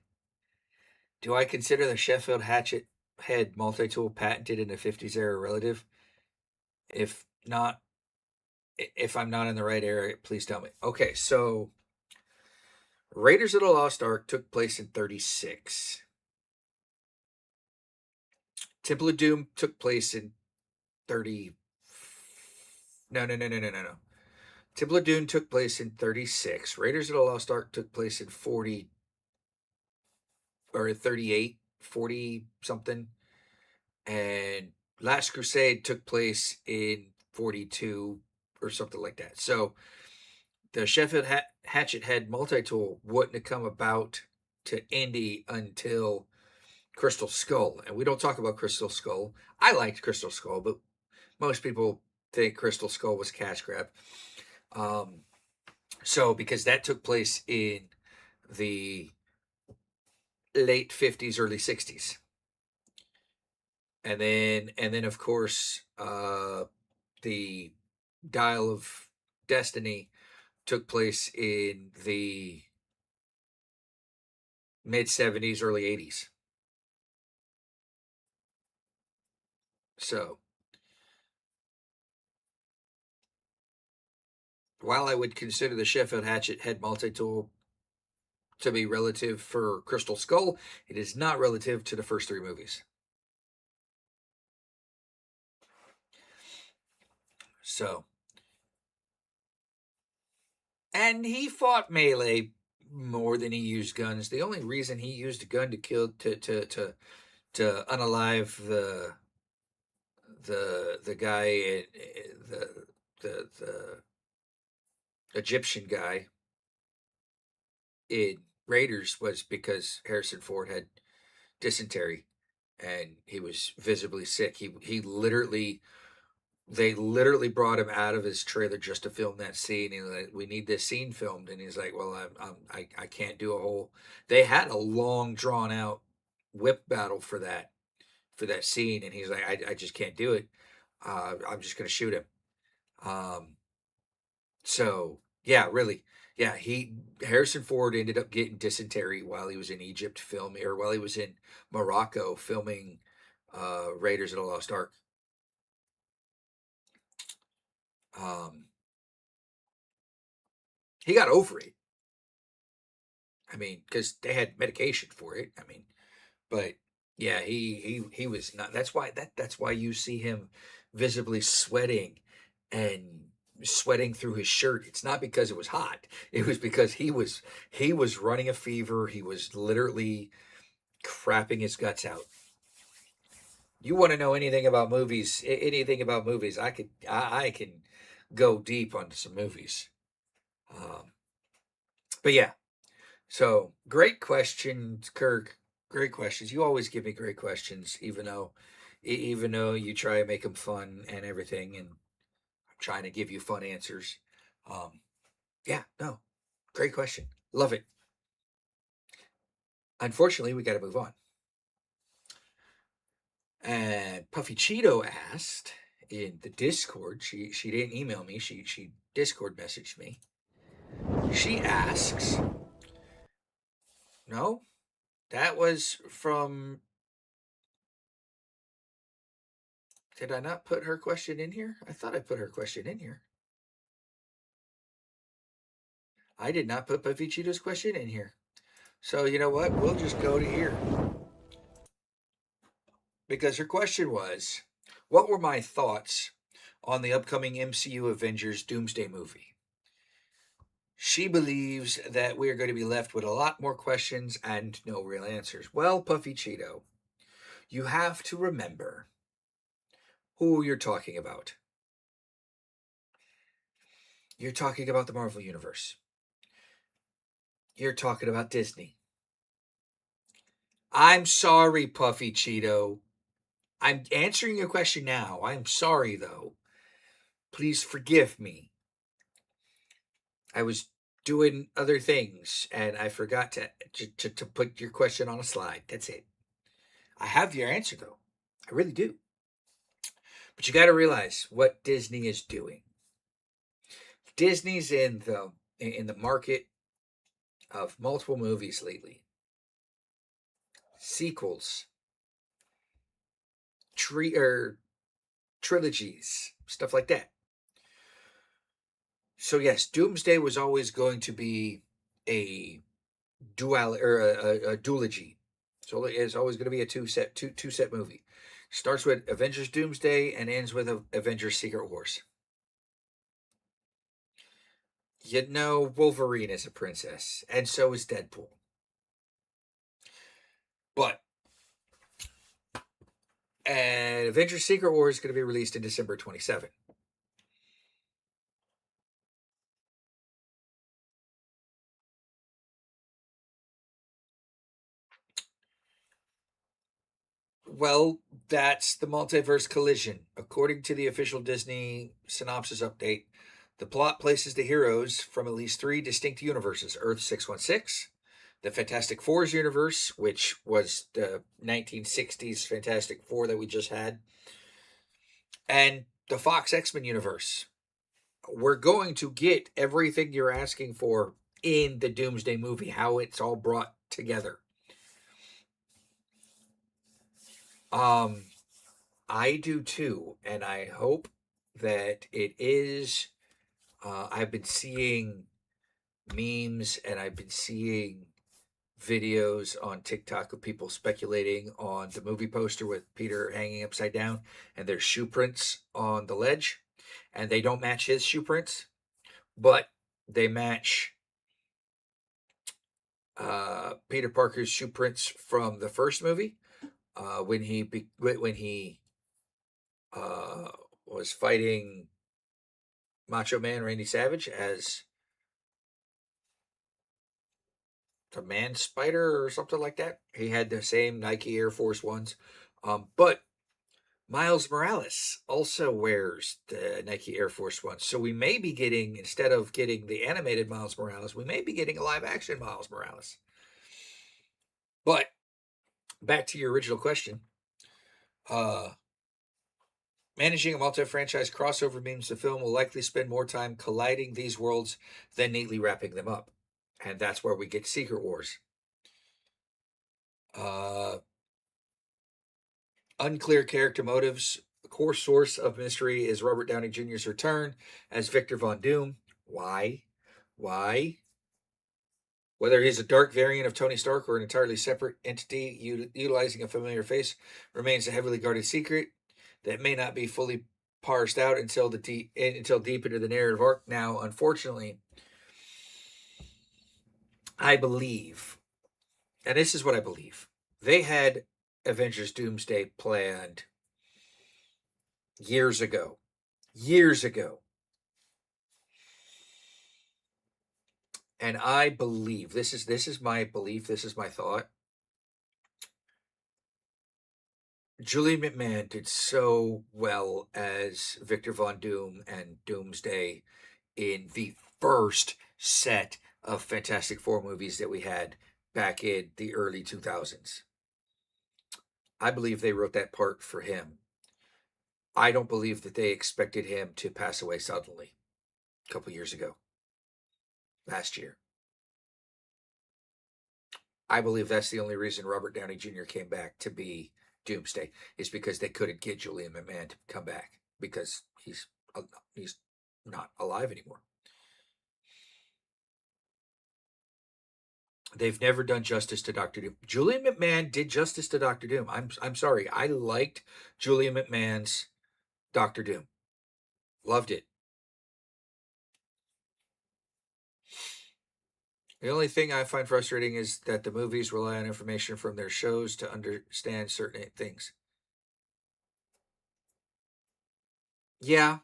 Do I consider the Sheffield hatchet head multi-tool patented in the 50s era relative? If not, if I'm not in the right area, please tell me. Okay, so Raiders of the Lost Ark took place in 36. Temple of Doom took place in 30. No. Temple of Doom took place in 36. Raiders of the Lost Ark took place in 40 or 38, 40 something. And Last Crusade took place in 42 or something like that. So the Sheffield hatchet head multi-tool wouldn't have come about to Indy until Crystal Skull. And we don't talk about Crystal Skull. I liked Crystal Skull, but most people think Crystal Skull was a cash grab. So because that took place in the late 50s, early 60s. And then of course, the Dial of Destiny took place in the mid 70s, early 80s. So while I would consider the Sheffield hatchet head multi-tool to be relative for Crystal Skull, it is not relative to the first three movies. So, and he fought melee more than he used guns. The only reason he used a gun to kill to unalive the guy, the Egyptian guy in Raiders was because Harrison Ford had dysentery and he was visibly sick. He literally, they literally brought him out of his trailer just to film that scene. And like, we need this scene filmed. And he's like, well, I can't do a whole, they had a long drawn out whip battle for that scene. And he's like, I just can't do it. I'm just going to shoot him. So yeah, really. Yeah, Harrison Ford ended up getting dysentery while he was in Egypt filming, or while he was in Morocco filming Raiders of the Lost Ark. He got over it. I mean, because they had medication for it. I mean, but yeah, he was not. That's why you see him visibly sweating and sweating through his shirt. It's not because it was hot. It was because he was running a fever. He was literally crapping his guts out. You want to know anything about movies? I can go deep on some movies. But yeah, so great questions, Kirk. Great questions. You always give me great questions, even though you try to make them fun and everything, and I'm trying to give you fun answers. Yeah, no, great question. Love it. Unfortunately, we got to move on. And Puffy Cheeto asked in the Discord. She didn't email me. She Discord messaged me. She asks. No, that was from. Did I not put her question in here? I thought I put her question in here. I did not put Puffy Cheeto's question in here. So you know what? We'll just go to here. Because her question was, what were my thoughts on the upcoming MCU Avengers Doomsday movie? She believes that we are going to be left with a lot more questions and no real answers. Well, Puffy Cheeto, you have to remember who you're talking about. You're talking about the Marvel Universe. You're talking about Disney. I'm sorry, Puffy Cheeto. I'm answering your question now. I'm sorry, though. Please forgive me. I was doing other things, and I forgot to put your question on a slide. That's it. I have your answer, though. I really do. But you got to realize what Disney is doing. Disney's in the market of multiple movies lately. Sequels. Trilogies. Stuff like that. So yes, Doomsday was always going to be a duology. So it's always going to be a two set movie. Starts with Avengers Doomsday and ends with Avengers Secret Wars. You know, Wolverine is a princess, and so is Deadpool. But Avengers Secret Wars is going to be released in December 27. Well, that's the multiverse collision. According to the official Disney synopsis update, the plot places the heroes from at least 3 distinct universes: Earth 616, the Fantastic Four's universe, which was the 1960s Fantastic Four that we just had, and the Fox X-Men universe. We're going to get everything you're asking for in the Doomsday movie, how it's all brought together. I do too, and I hope that it is. I've been seeing memes and I've been seeing videos on TikTok of people speculating on the movie poster with Peter hanging upside down and there's shoe prints on the ledge, and they don't match his shoe prints, but they match Peter Parker's shoe prints from the first movie when he was fighting Macho Man Randy Savage as the Man Spider or something like that. He had the same Nike Air Force Ones. But Miles Morales also wears the Nike Air Force Ones. So we may be getting, instead of getting the animated Miles Morales, we may be getting a live action Miles Morales. But back to your original question. Managing a multi-franchise crossover means the film will likely spend more time colliding these worlds than neatly wrapping them up. And that's where we get Secret Wars. Unclear character motives. The core source of mystery is Robert Downey Jr.'s return as Victor Von Doom. Why? Whether he's a dark variant of Tony Stark or an entirely separate entity utilizing a familiar face remains a heavily guarded secret that may not be fully parsed out until deep into the narrative arc. Now, unfortunately, I believe, and this is what I believe, they had Avengers Doomsday planned years ago. And I believe, this is my belief, this is my thought. Julie McMahon did so well as Victor Von Doom and Doomsday in the first set of Fantastic Four movies that we had back in the early 2000s. I believe they wrote that part for him. I don't believe that they expected him to pass away suddenly a couple years ago, last year. I believe that's the only reason Robert Downey Jr. came back to be Doomsday, is because they couldn't get Julian McMahon to come back because he's not alive anymore. They've never done justice to Dr. Doom. Julian McMahon did justice to Dr. Doom. I'm sorry. I liked Julian McMahon's Dr. Doom. Loved it. The only thing I find frustrating is that the movies rely on information from their shows to understand certain things. Yeah.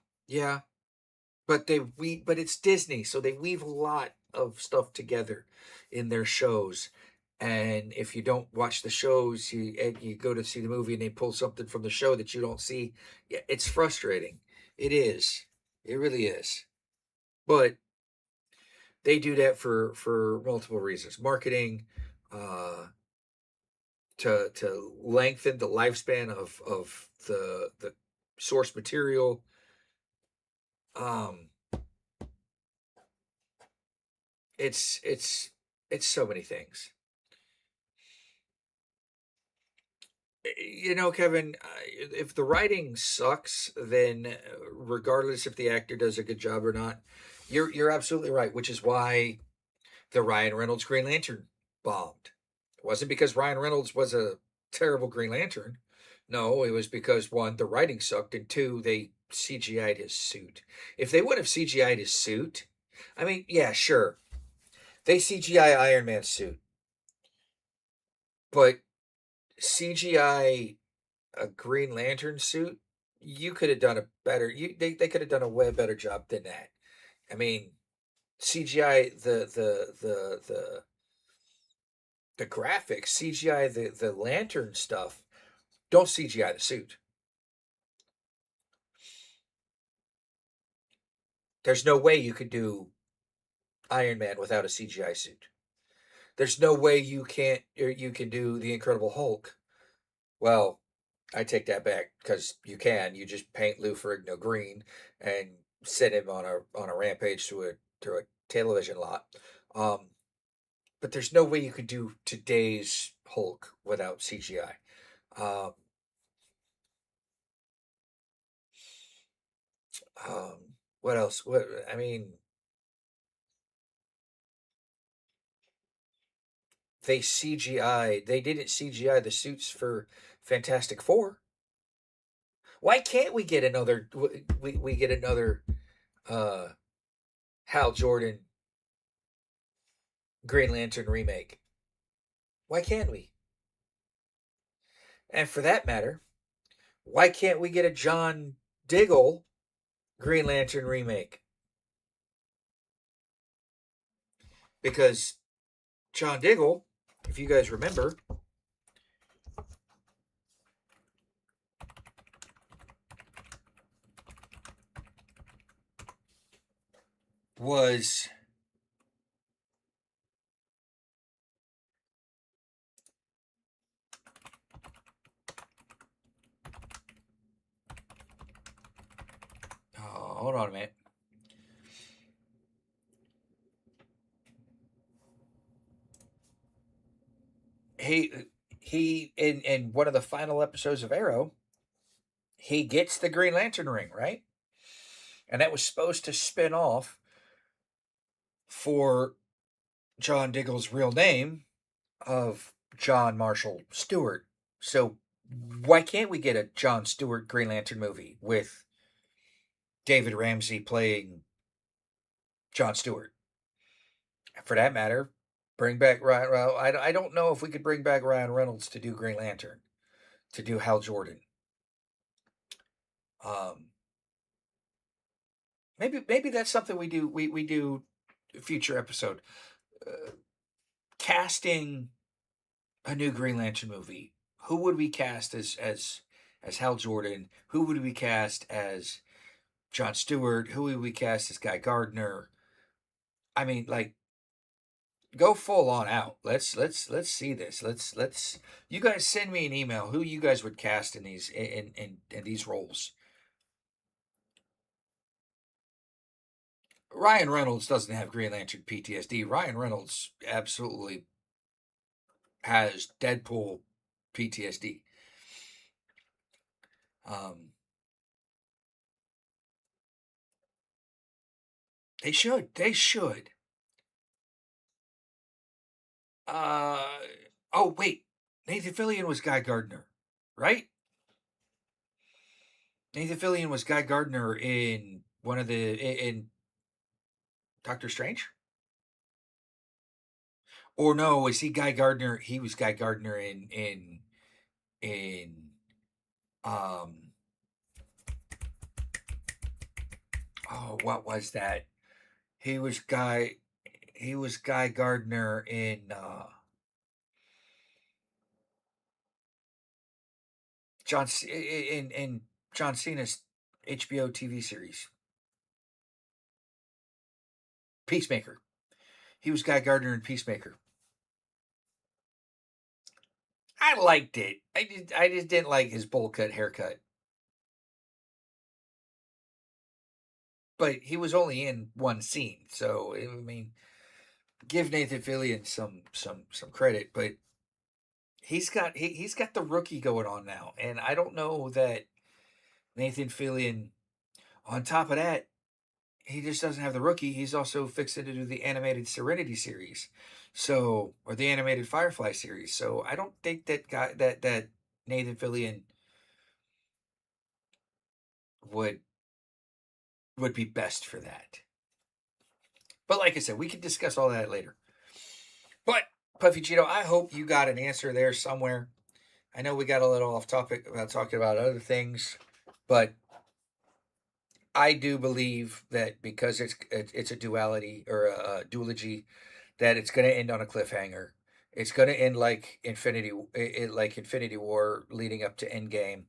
But it's Disney, so they weave a lot of stuff together in their shows. And if you don't watch the shows, you go to see the movie and they pull something from the show that you don't see. Yeah, it's frustrating. It is. It really is. But they do that for multiple reasons. Marketing, to lengthen the lifespan of the source material. It's so many things. You know, Kevin, if the writing sucks, then regardless if the actor does a good job or not, you're absolutely right. Which is why the Ryan Reynolds Green Lantern bombed. It wasn't because Ryan Reynolds was a terrible Green Lantern. No, it was because one, the writing sucked, and two, they CGI'd his suit. If they would have CGI'd his suit, I mean, yeah, sure, they CGI Iron Man's suit, but CGI a Green Lantern suit, you could have done a better. They could have done a way better job than that. I mean, CGI the graphics, CGI the lantern stuff. Don't CGI the suit. There's no way you could do Iron Man without a CGI suit. There's no way you can do the Incredible Hulk. Well, I take that back because you can. You just paint Lou Ferrigno green and send him on a rampage through a television lot. But there's no way you could do today's Hulk without CGI. What else? I mean, they didn't CGI the suits for Fantastic Four. Why can't we get another we get another Hal Jordan Green Lantern remake? Why can't we? And for that matter, why can't we get a John Diggle Green Lantern remake? Because John Diggle, if you guys remember, was hold on a minute. He in one of the final episodes of Arrow, he gets the Green Lantern ring, right? And that was supposed to spin off for John Diggle's real name of John Marshall Stewart. So why can't we get a John Stewart Green Lantern movie with David Ramsey playing Jon Stewart. For that matter, bring back Ryan. Well, I don't know if we could bring back Ryan Reynolds to do Green Lantern, to do Hal Jordan. Maybe that's something we do. We do a future episode. Casting a new Green Lantern movie. Who would we cast as Hal Jordan? Who would we cast as Jon Stewart? Who would we cast as Guy Gardner? I mean, like, go full on out. Let's see this. Let's you guys send me an email who you guys would cast in these roles. Ryan Reynolds doesn't have Green Lantern PTSD. Ryan Reynolds absolutely has Deadpool PTSD. They should. They should. Oh wait, Nathan Fillion was Guy Gardner, right? Nathan Fillion was Guy Gardner in one of the in Doctor Strange. Or no, was he Guy Gardner? He was Guy Gardner in oh, what was that? He was Guy Gardner in in John Cena's HBO TV series. Peacemaker. He was Guy Gardner in Peacemaker. I liked it. I just didn't like his bowl cut haircut. But he was only in one scene, so I mean, give Nathan Fillion some credit, but he's got the rookie going on now, and I don't know that Nathan Fillion. On top of that, he just doesn't have the rookie. He's also fixing to do the animated Serenity series, or the animated Firefly series. So I don't think that Nathan Fillion would be best for that. But like I said, we can discuss all that later. But Puffy Cheeto, I hope you got an answer there somewhere. I know we got a little off topic about talking about other things, but I do believe that because it's a duality or a duology, that it's going to end on a cliffhanger. It's going to end like Infinity War, leading up to Endgame.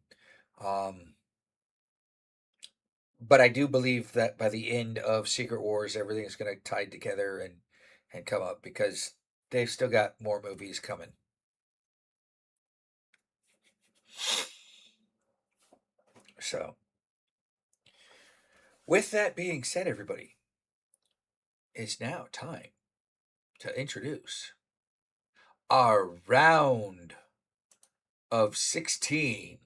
But I do believe that by the end of Secret Wars, everything is going to tie together and come up, because they've still got more movies coming. So, with that being said, everybody, it's now time to introduce our round of 16.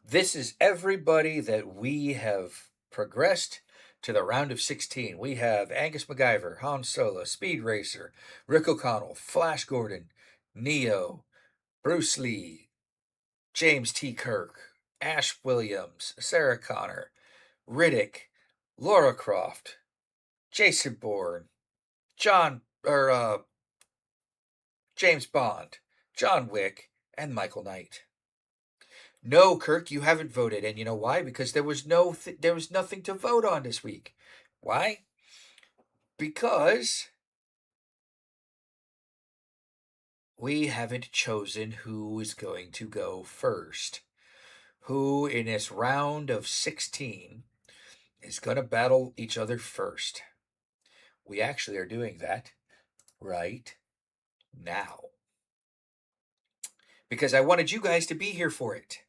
This is everybody that we have progressed to the round of 16. We have Angus MacGyver, Han Solo, Speed Racer, Rick O'Connell, Flash Gordon, Neo, Bruce Lee, James T. Kirk, Ash Williams, Sarah Connor, Riddick, Laura Croft, Jason Bourne, James Bond, John Wick, and Michael Knight. No, Kirk, you haven't voted, and you know why? Because there was nothing to vote on this week. Why? Because we haven't chosen who is going to go first. Who in this round of 16 is going to battle each other first. We actually are doing that right now, because I wanted you guys to be here for it.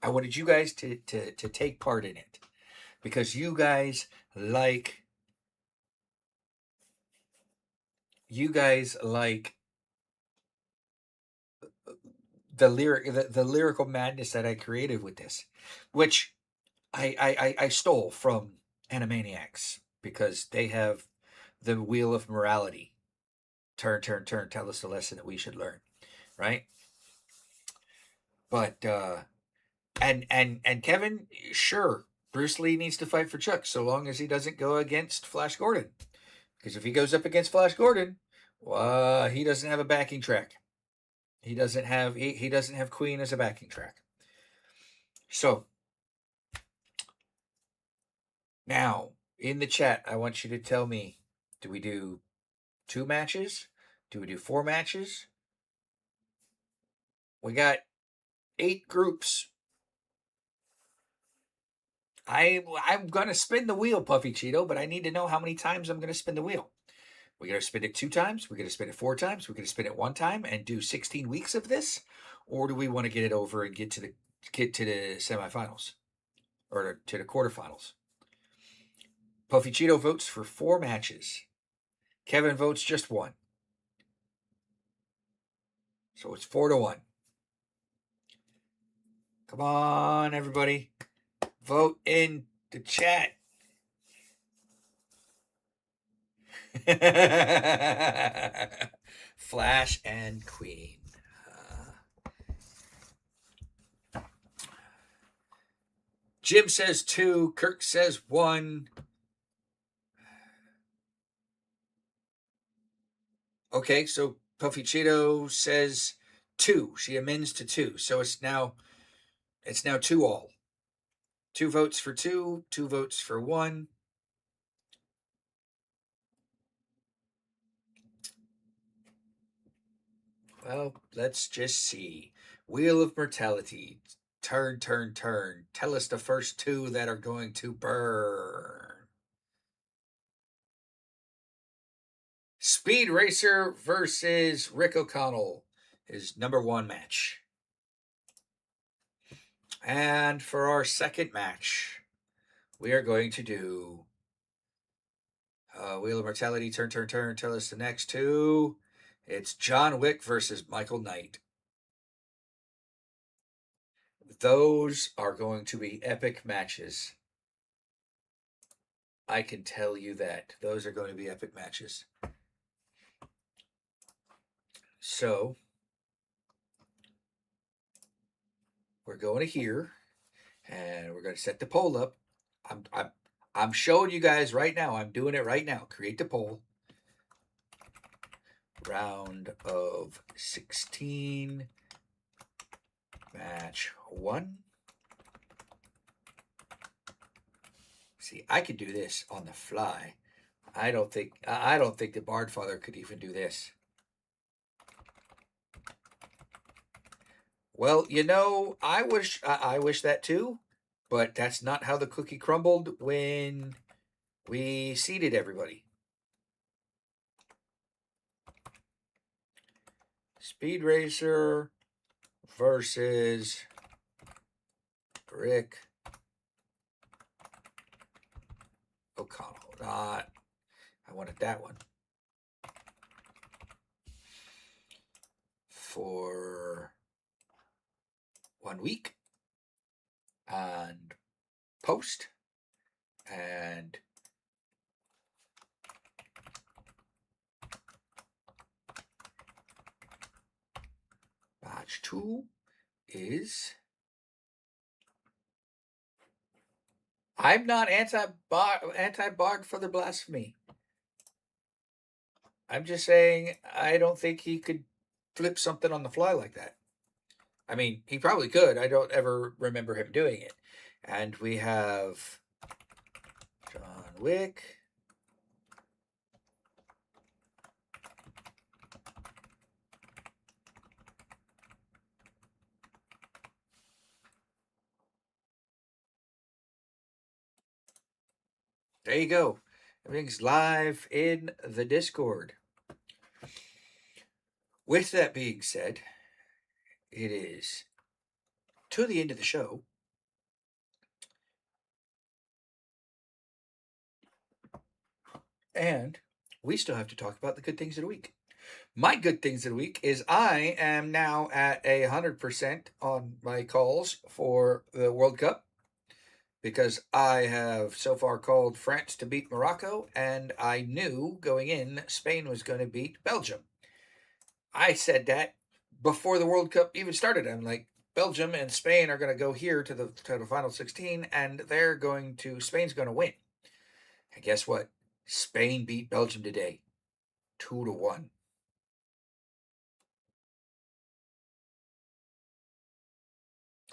I wanted you guys to take part in it, because you guys like the lyrical madness that I created with this, which I stole from Animaniacs, because they have the wheel of morality. Turn, turn, turn. Tell us the lesson that we should learn, right? But And Kevin, sure, Bruce Lee needs to fight for Chuck so long as he doesn't go against Flash Gordon. Because if he goes up against Flash Gordon, he doesn't have a backing track. He doesn't have Queen as a backing track. So now in the chat, I want you to tell me: do we do 2 matches? Do we do 4 matches? We got 8 groups. I'm gonna spin the wheel, Puffy Cheeto, but I need to know how many times I'm gonna spin the wheel. We're gonna spin it 2 times. We're gonna spin it 4 times. We're gonna spin it 1 time and do 16 weeks of this, or do we want to get it over and get to the semifinals or to the quarterfinals? Puffy Cheeto votes for 4 matches. Kevin votes just 1. So it's 4-1. Come on, everybody. Vote in the chat. Flash and Queen. Jim says 2. Kirk says 1. Okay, so Puffy Cheeto says 2. She amends to 2. So it's now 2 all. 2 votes for 2, 2 votes for 1. Well, let's just see. Wheel of Mortality. Turn, turn, turn. Tell us the first 2 that are going to burn. Speed Racer versus Rick O'Connell is number 1 match. And for our second match, we are going to do Wheel of Mortality, turn, turn, turn. Tell us the next 2. It's John Wick versus Michael Knight. Those are going to be epic matches. I can tell you that. Those are going to be epic matches. So we're going to here, and we're going to set the poll up. I'm showing you guys right now. I'm doing it right now. Create the poll. Round of 16, match 1. See, I could do this on the fly. I don't think the Bardfather could even do this. Well, I wish that too, but that's not how the cookie crumbled when we seeded everybody. Speed Racer versus Rick O'Connell. I wanted that one. For 1 week and post and match 2 is I'm not anti-Bard for the blasphemy. I'm just saying I don't think he could flip something on the fly like that. I mean, he probably could. I don't ever remember him doing it. And we have John Wick. There you go. Everything's live in the Discord. With that being said, it is to the end of the show. And we still have to talk about the good things of the week. My good things of the week is I am now at 100% on my calls for the World Cup, because I have so far called France to beat Morocco, and I knew going in Spain was going to beat Belgium. I said that before the World Cup even started. I'm like, Belgium and Spain are going to go here to the final 16, and Spain's going to win. And guess what? Spain beat Belgium today, 2-1.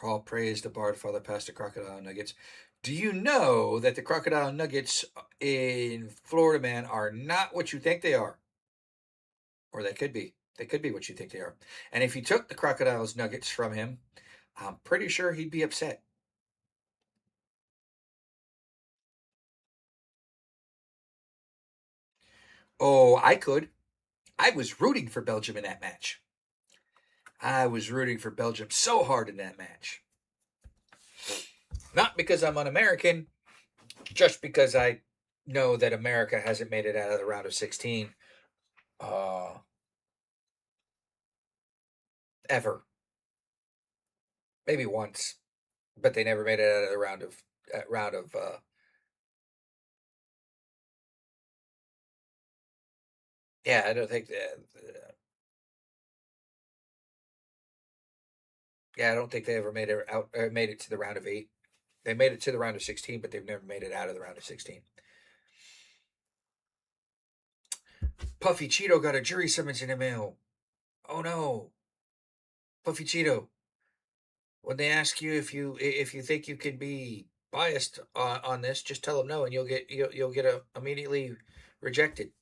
All praise the Bard Father Past the Crocodile Nuggets. Do you know that the Crocodile Nuggets in Florida, man, are not what you think they are? Or they could be. They could be what you think they are. And if you took the Crocodile's Nuggets from him, I'm pretty sure he'd be upset. Oh, I could. I was rooting for Belgium in that match. I was rooting for Belgium so hard in that match. Not because I'm un-American, just because I know that America hasn't made it out of the round of 16 ever. Maybe once, but they never made it out of the round of yeah, I don't think that. Yeah, I don't think they ever made it to the round of 8. They made it to the round of 16, but they've never made it out of the round of 16. Puffy Cheeto got a jury summons in the mail. Oh no, Puffy Cheeto. When they ask you if you think you can be biased on this, just tell them no, and you'll get immediately rejected.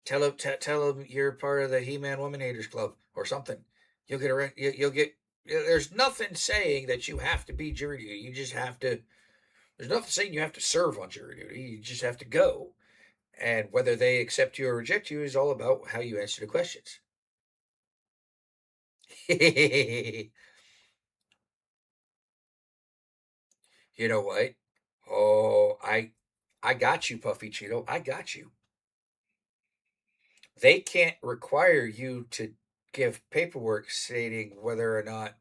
Tell them you're part of the He-Man Woman Haters Club or something. You'll get you'll get. There's nothing saying that you have to be jury duty. You just have to. There's nothing saying you have to serve on jury duty. You just have to go. And whether they accept you or reject you is all about how you answer the questions. You know what? Oh, I got you, Puffy Cheeto. I got you. They can't require you to give paperwork stating whether or not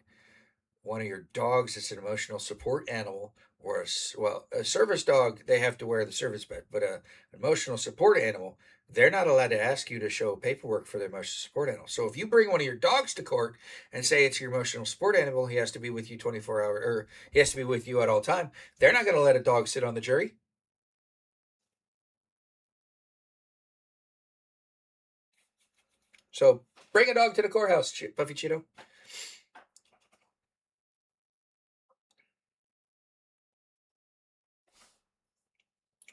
one of your dogs is an emotional support animal or a service dog. They have to wear the service bed, but an emotional support animal, they're not allowed to ask you to show paperwork for their emotional support animal. So if you bring one of your dogs to court and say it's your emotional support animal, he has to be with you 24 hours, or he has to be with you at all time. They're not going to let a dog sit on the jury. So bring a dog to the courthouse, Puffy Cheeto.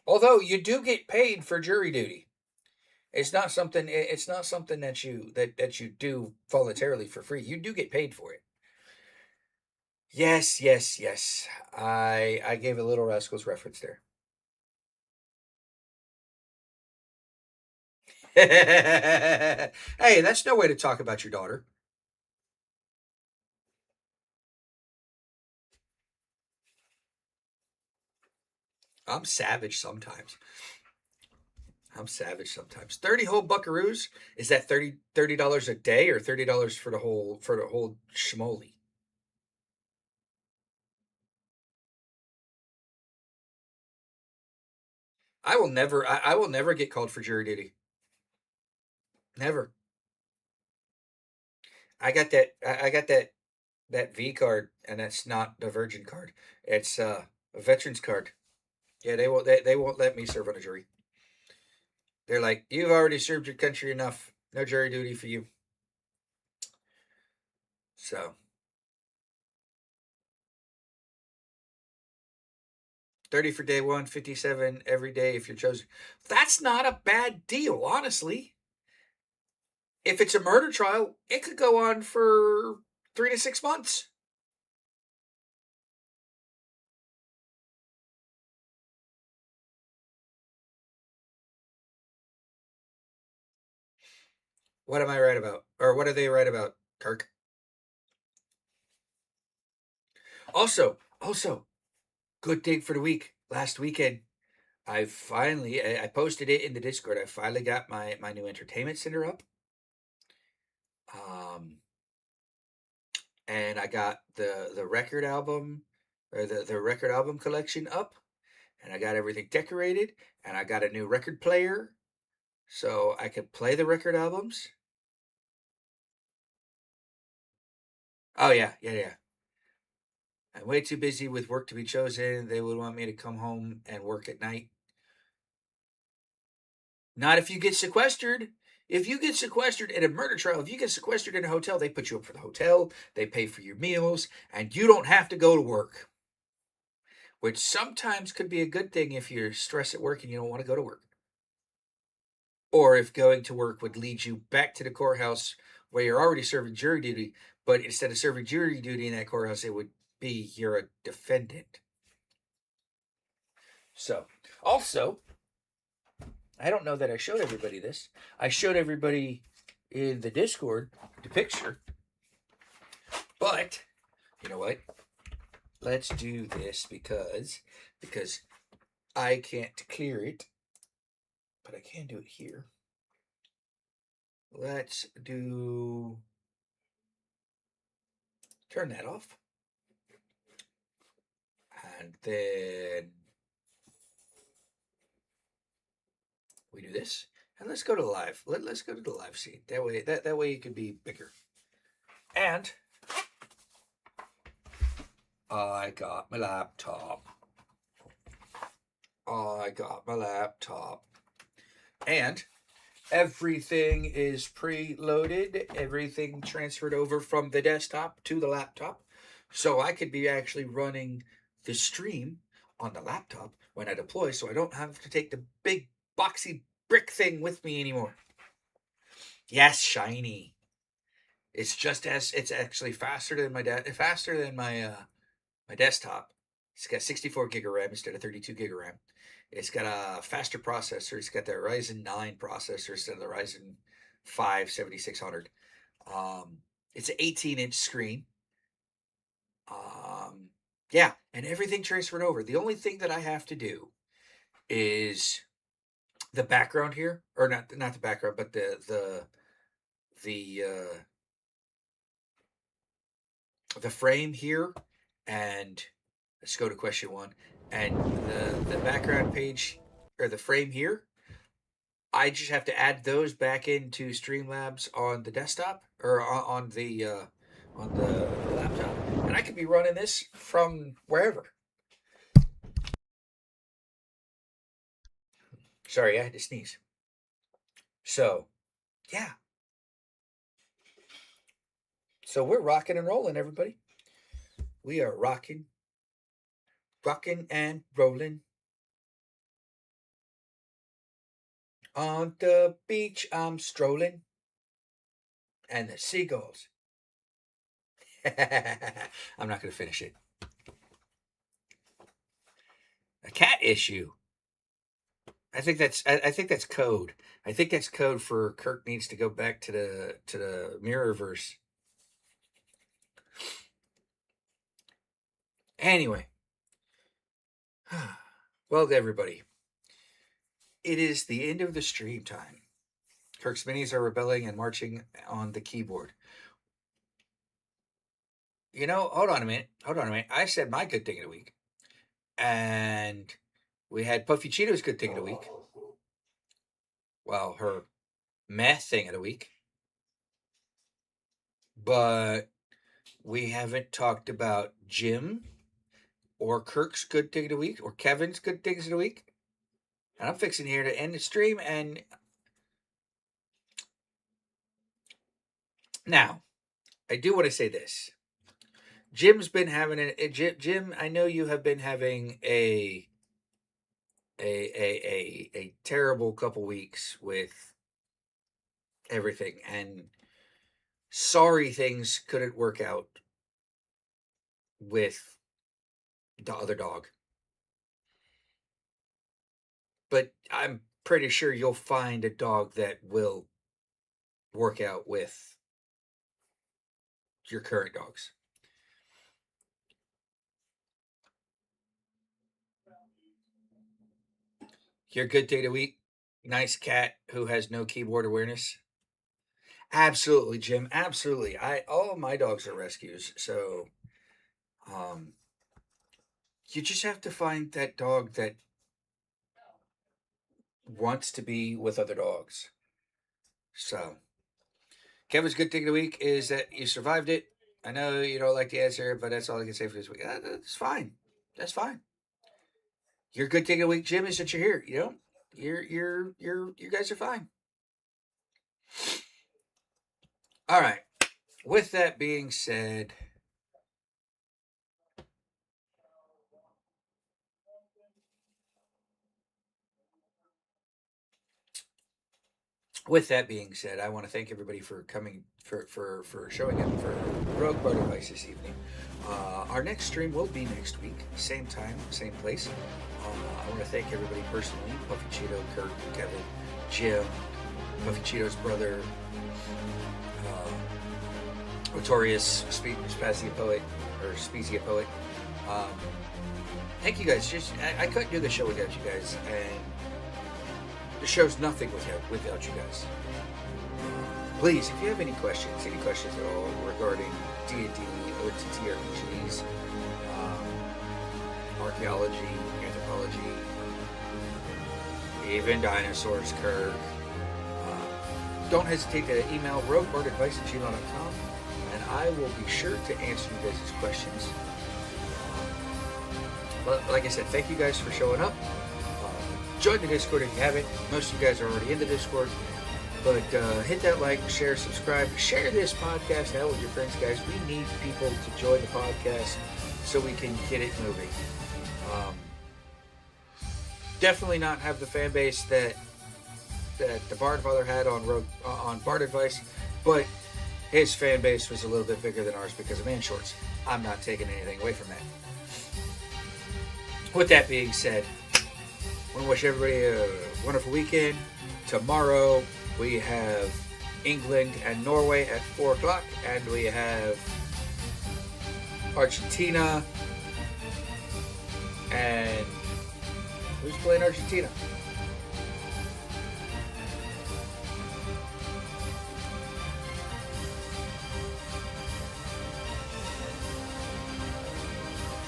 Although you do get paid for jury duty. It's not something that you do voluntarily for free. You do get paid for it. Yes. I gave a Little Rascals reference there. Hey, that's no way to talk about your daughter. I'm savage sometimes. 30 whole buckaroos? Is that $30 a day or $30 for the whole schmoly? I will never get called for jury duty. Never. I got that V card, and that's not the Virgin card. It's a veterans card. Yeah, they won't let me serve on a jury. They're like, you've already served your country enough. No jury duty for you. So 30 for day 1, 57 every day if you're chosen. That's not a bad deal, honestly. If it's a murder trial, it could go on for 3 to 6 months. What am I right about? Or what are they right about, Kirk? Also, good thing for the week. Last weekend, I posted it in the Discord. I finally got my new entertainment center up. And I got the record album, or the record album collection up, and I got everything decorated, and I got a new record player so I could play the record albums. Oh, yeah. I'm way too busy with work to be chosen. They would want me to come home and work at night. Not if you get sequestered. If you get sequestered in a murder trial, if you get sequestered in a hotel, they put you up for the hotel, they pay for your meals, and you don't have to go to work. Which sometimes could be a good thing if you're stressed at work and you don't want to go to work. Or if going to work would lead you back to the courthouse where you're already serving jury duty, but instead of serving jury duty in that courthouse, it would be you're a defendant. So, also, I don't know that I showed everybody this. I showed everybody in the Discord the picture. But, you know what? Let's do this because I can't clear it. But I can do it here. Let's do... Turn that off. And then we do this. And let's go to live. Let's go to the live scene. That way it could be bigger. And I got my laptop. And everything is preloaded. Everything transferred over from the desktop to the laptop. So I could be actually running the stream on the laptop when I deploy, so I don't have to take the big boxy brick thing with me anymore. Yes, shiny. It's actually faster than my my desktop. It's got 64 gig of RAM instead of 32 gig of RAM. It's got a faster processor. It's got the Ryzen 9 processor instead of the Ryzen 5 7600. It's an 18-inch screen. Yeah, and everything transferred over. The only thing that I have to do is the background here, or not the background, but the frame here, and let's go to question 1. And the background page or the frame here, I just have to add those back into Streamlabs on the desktop or on the laptop, and I could be running this from wherever. Sorry, I had to sneeze. So, yeah. So we're rocking and rolling, everybody. We are rocking and rolling. On the beach, I'm strolling. And the seagulls. I'm not going to finish it. A cat issue. I think that's code. I think that's code for Kirk needs to go back to the Mirrorverse. Anyway. Well, everybody. It is the end of the stream time. Kirk's minis are rebelling and marching on the keyboard. You know, hold on a minute. I said my good thing of the week. And we had Puffy Cheeto's good thing of the week. Well, her meh thing of the week. But we haven't talked about Jim or Kirk's good thing of the week or Kevin's good things of the week. And I'm fixing here to end the stream. And now, I do want to say this. Jim's been having Jim, I know you have been having a terrible couple weeks with everything, and sorry things couldn't work out with the other dog. But I'm pretty sure you'll find a dog that will work out with your current dogs. Your good day to week, nice cat who has no keyboard awareness. Absolutely, Jim. Absolutely. All of my dogs are rescues, so you just have to find that dog that wants to be with other dogs. So, Kevin's good thing of the week is that you survived it. I know you don't like the answer, but that's all I can say for this week. That's fine. That's fine. Your good thing of the week, Jim, is that you're here. You know, you guys are fine. All right. With that being said, I want to thank everybody for coming, for showing up for Rogue Bard Advice this evening. Our next stream will be next week, same time, same place. I want to thank everybody personally: Puffy Cheeto, Kurt, Kevin, Jim, Puffy Cheeto's brother, Notorious Spazia Poet, or Spezia Poet. Thank you guys. I couldn't do the show without you guys, and the show's nothing without you guys. Please, if you have any questions at all regarding D&D, OTTRPGs, archaeology, anthropology, even dinosaurs, Kirk, don't hesitate to email roguebardadvice@gmail.com, and I will be sure to answer you guys' questions. But like I said, thank you guys for showing up. Join the Discord if you haven't. Most of you guys are already in the Discord. But hit that like, share, subscribe. Share this podcast out with your friends, guys. We need people to join the podcast so we can get it moving. Definitely not have the fan base that the Bard Father had on Bard Advice, but his fan base was a little bit bigger than ours because of man shorts. I'm not taking anything away from that. With that being said, I want to wish everybody a wonderful weekend. Tomorrow we have England and Norway at 4 o'clock, and we have Argentina. And who's playing Argentina?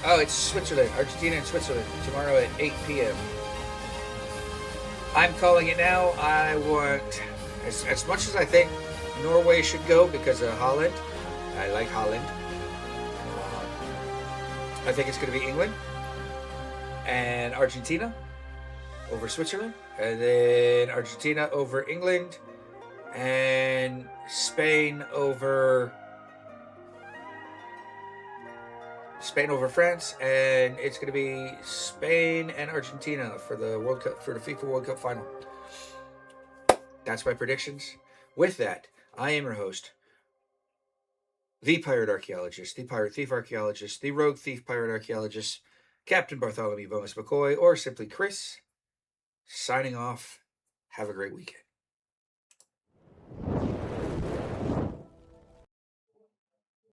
Oh, it's Switzerland. Argentina and Switzerland tomorrow at 8 p.m. I'm calling it now. I want, as much as I think Norway should go because of Holland. I like Holland. I think it's going to be England and Argentina over Switzerland, and then Argentina over England, and Spain over France, and it's going to be Spain and Argentina for the World Cup, for the FIFA World Cup final. That's my predictions. With that, I am your host, the Pirate Archaeologist, the Pirate Thief Archaeologist, the Rogue Thief Pirate Archaeologist, Captain Bartholomew Bomus McCoy, or simply Chris, signing off. Have a great weekend.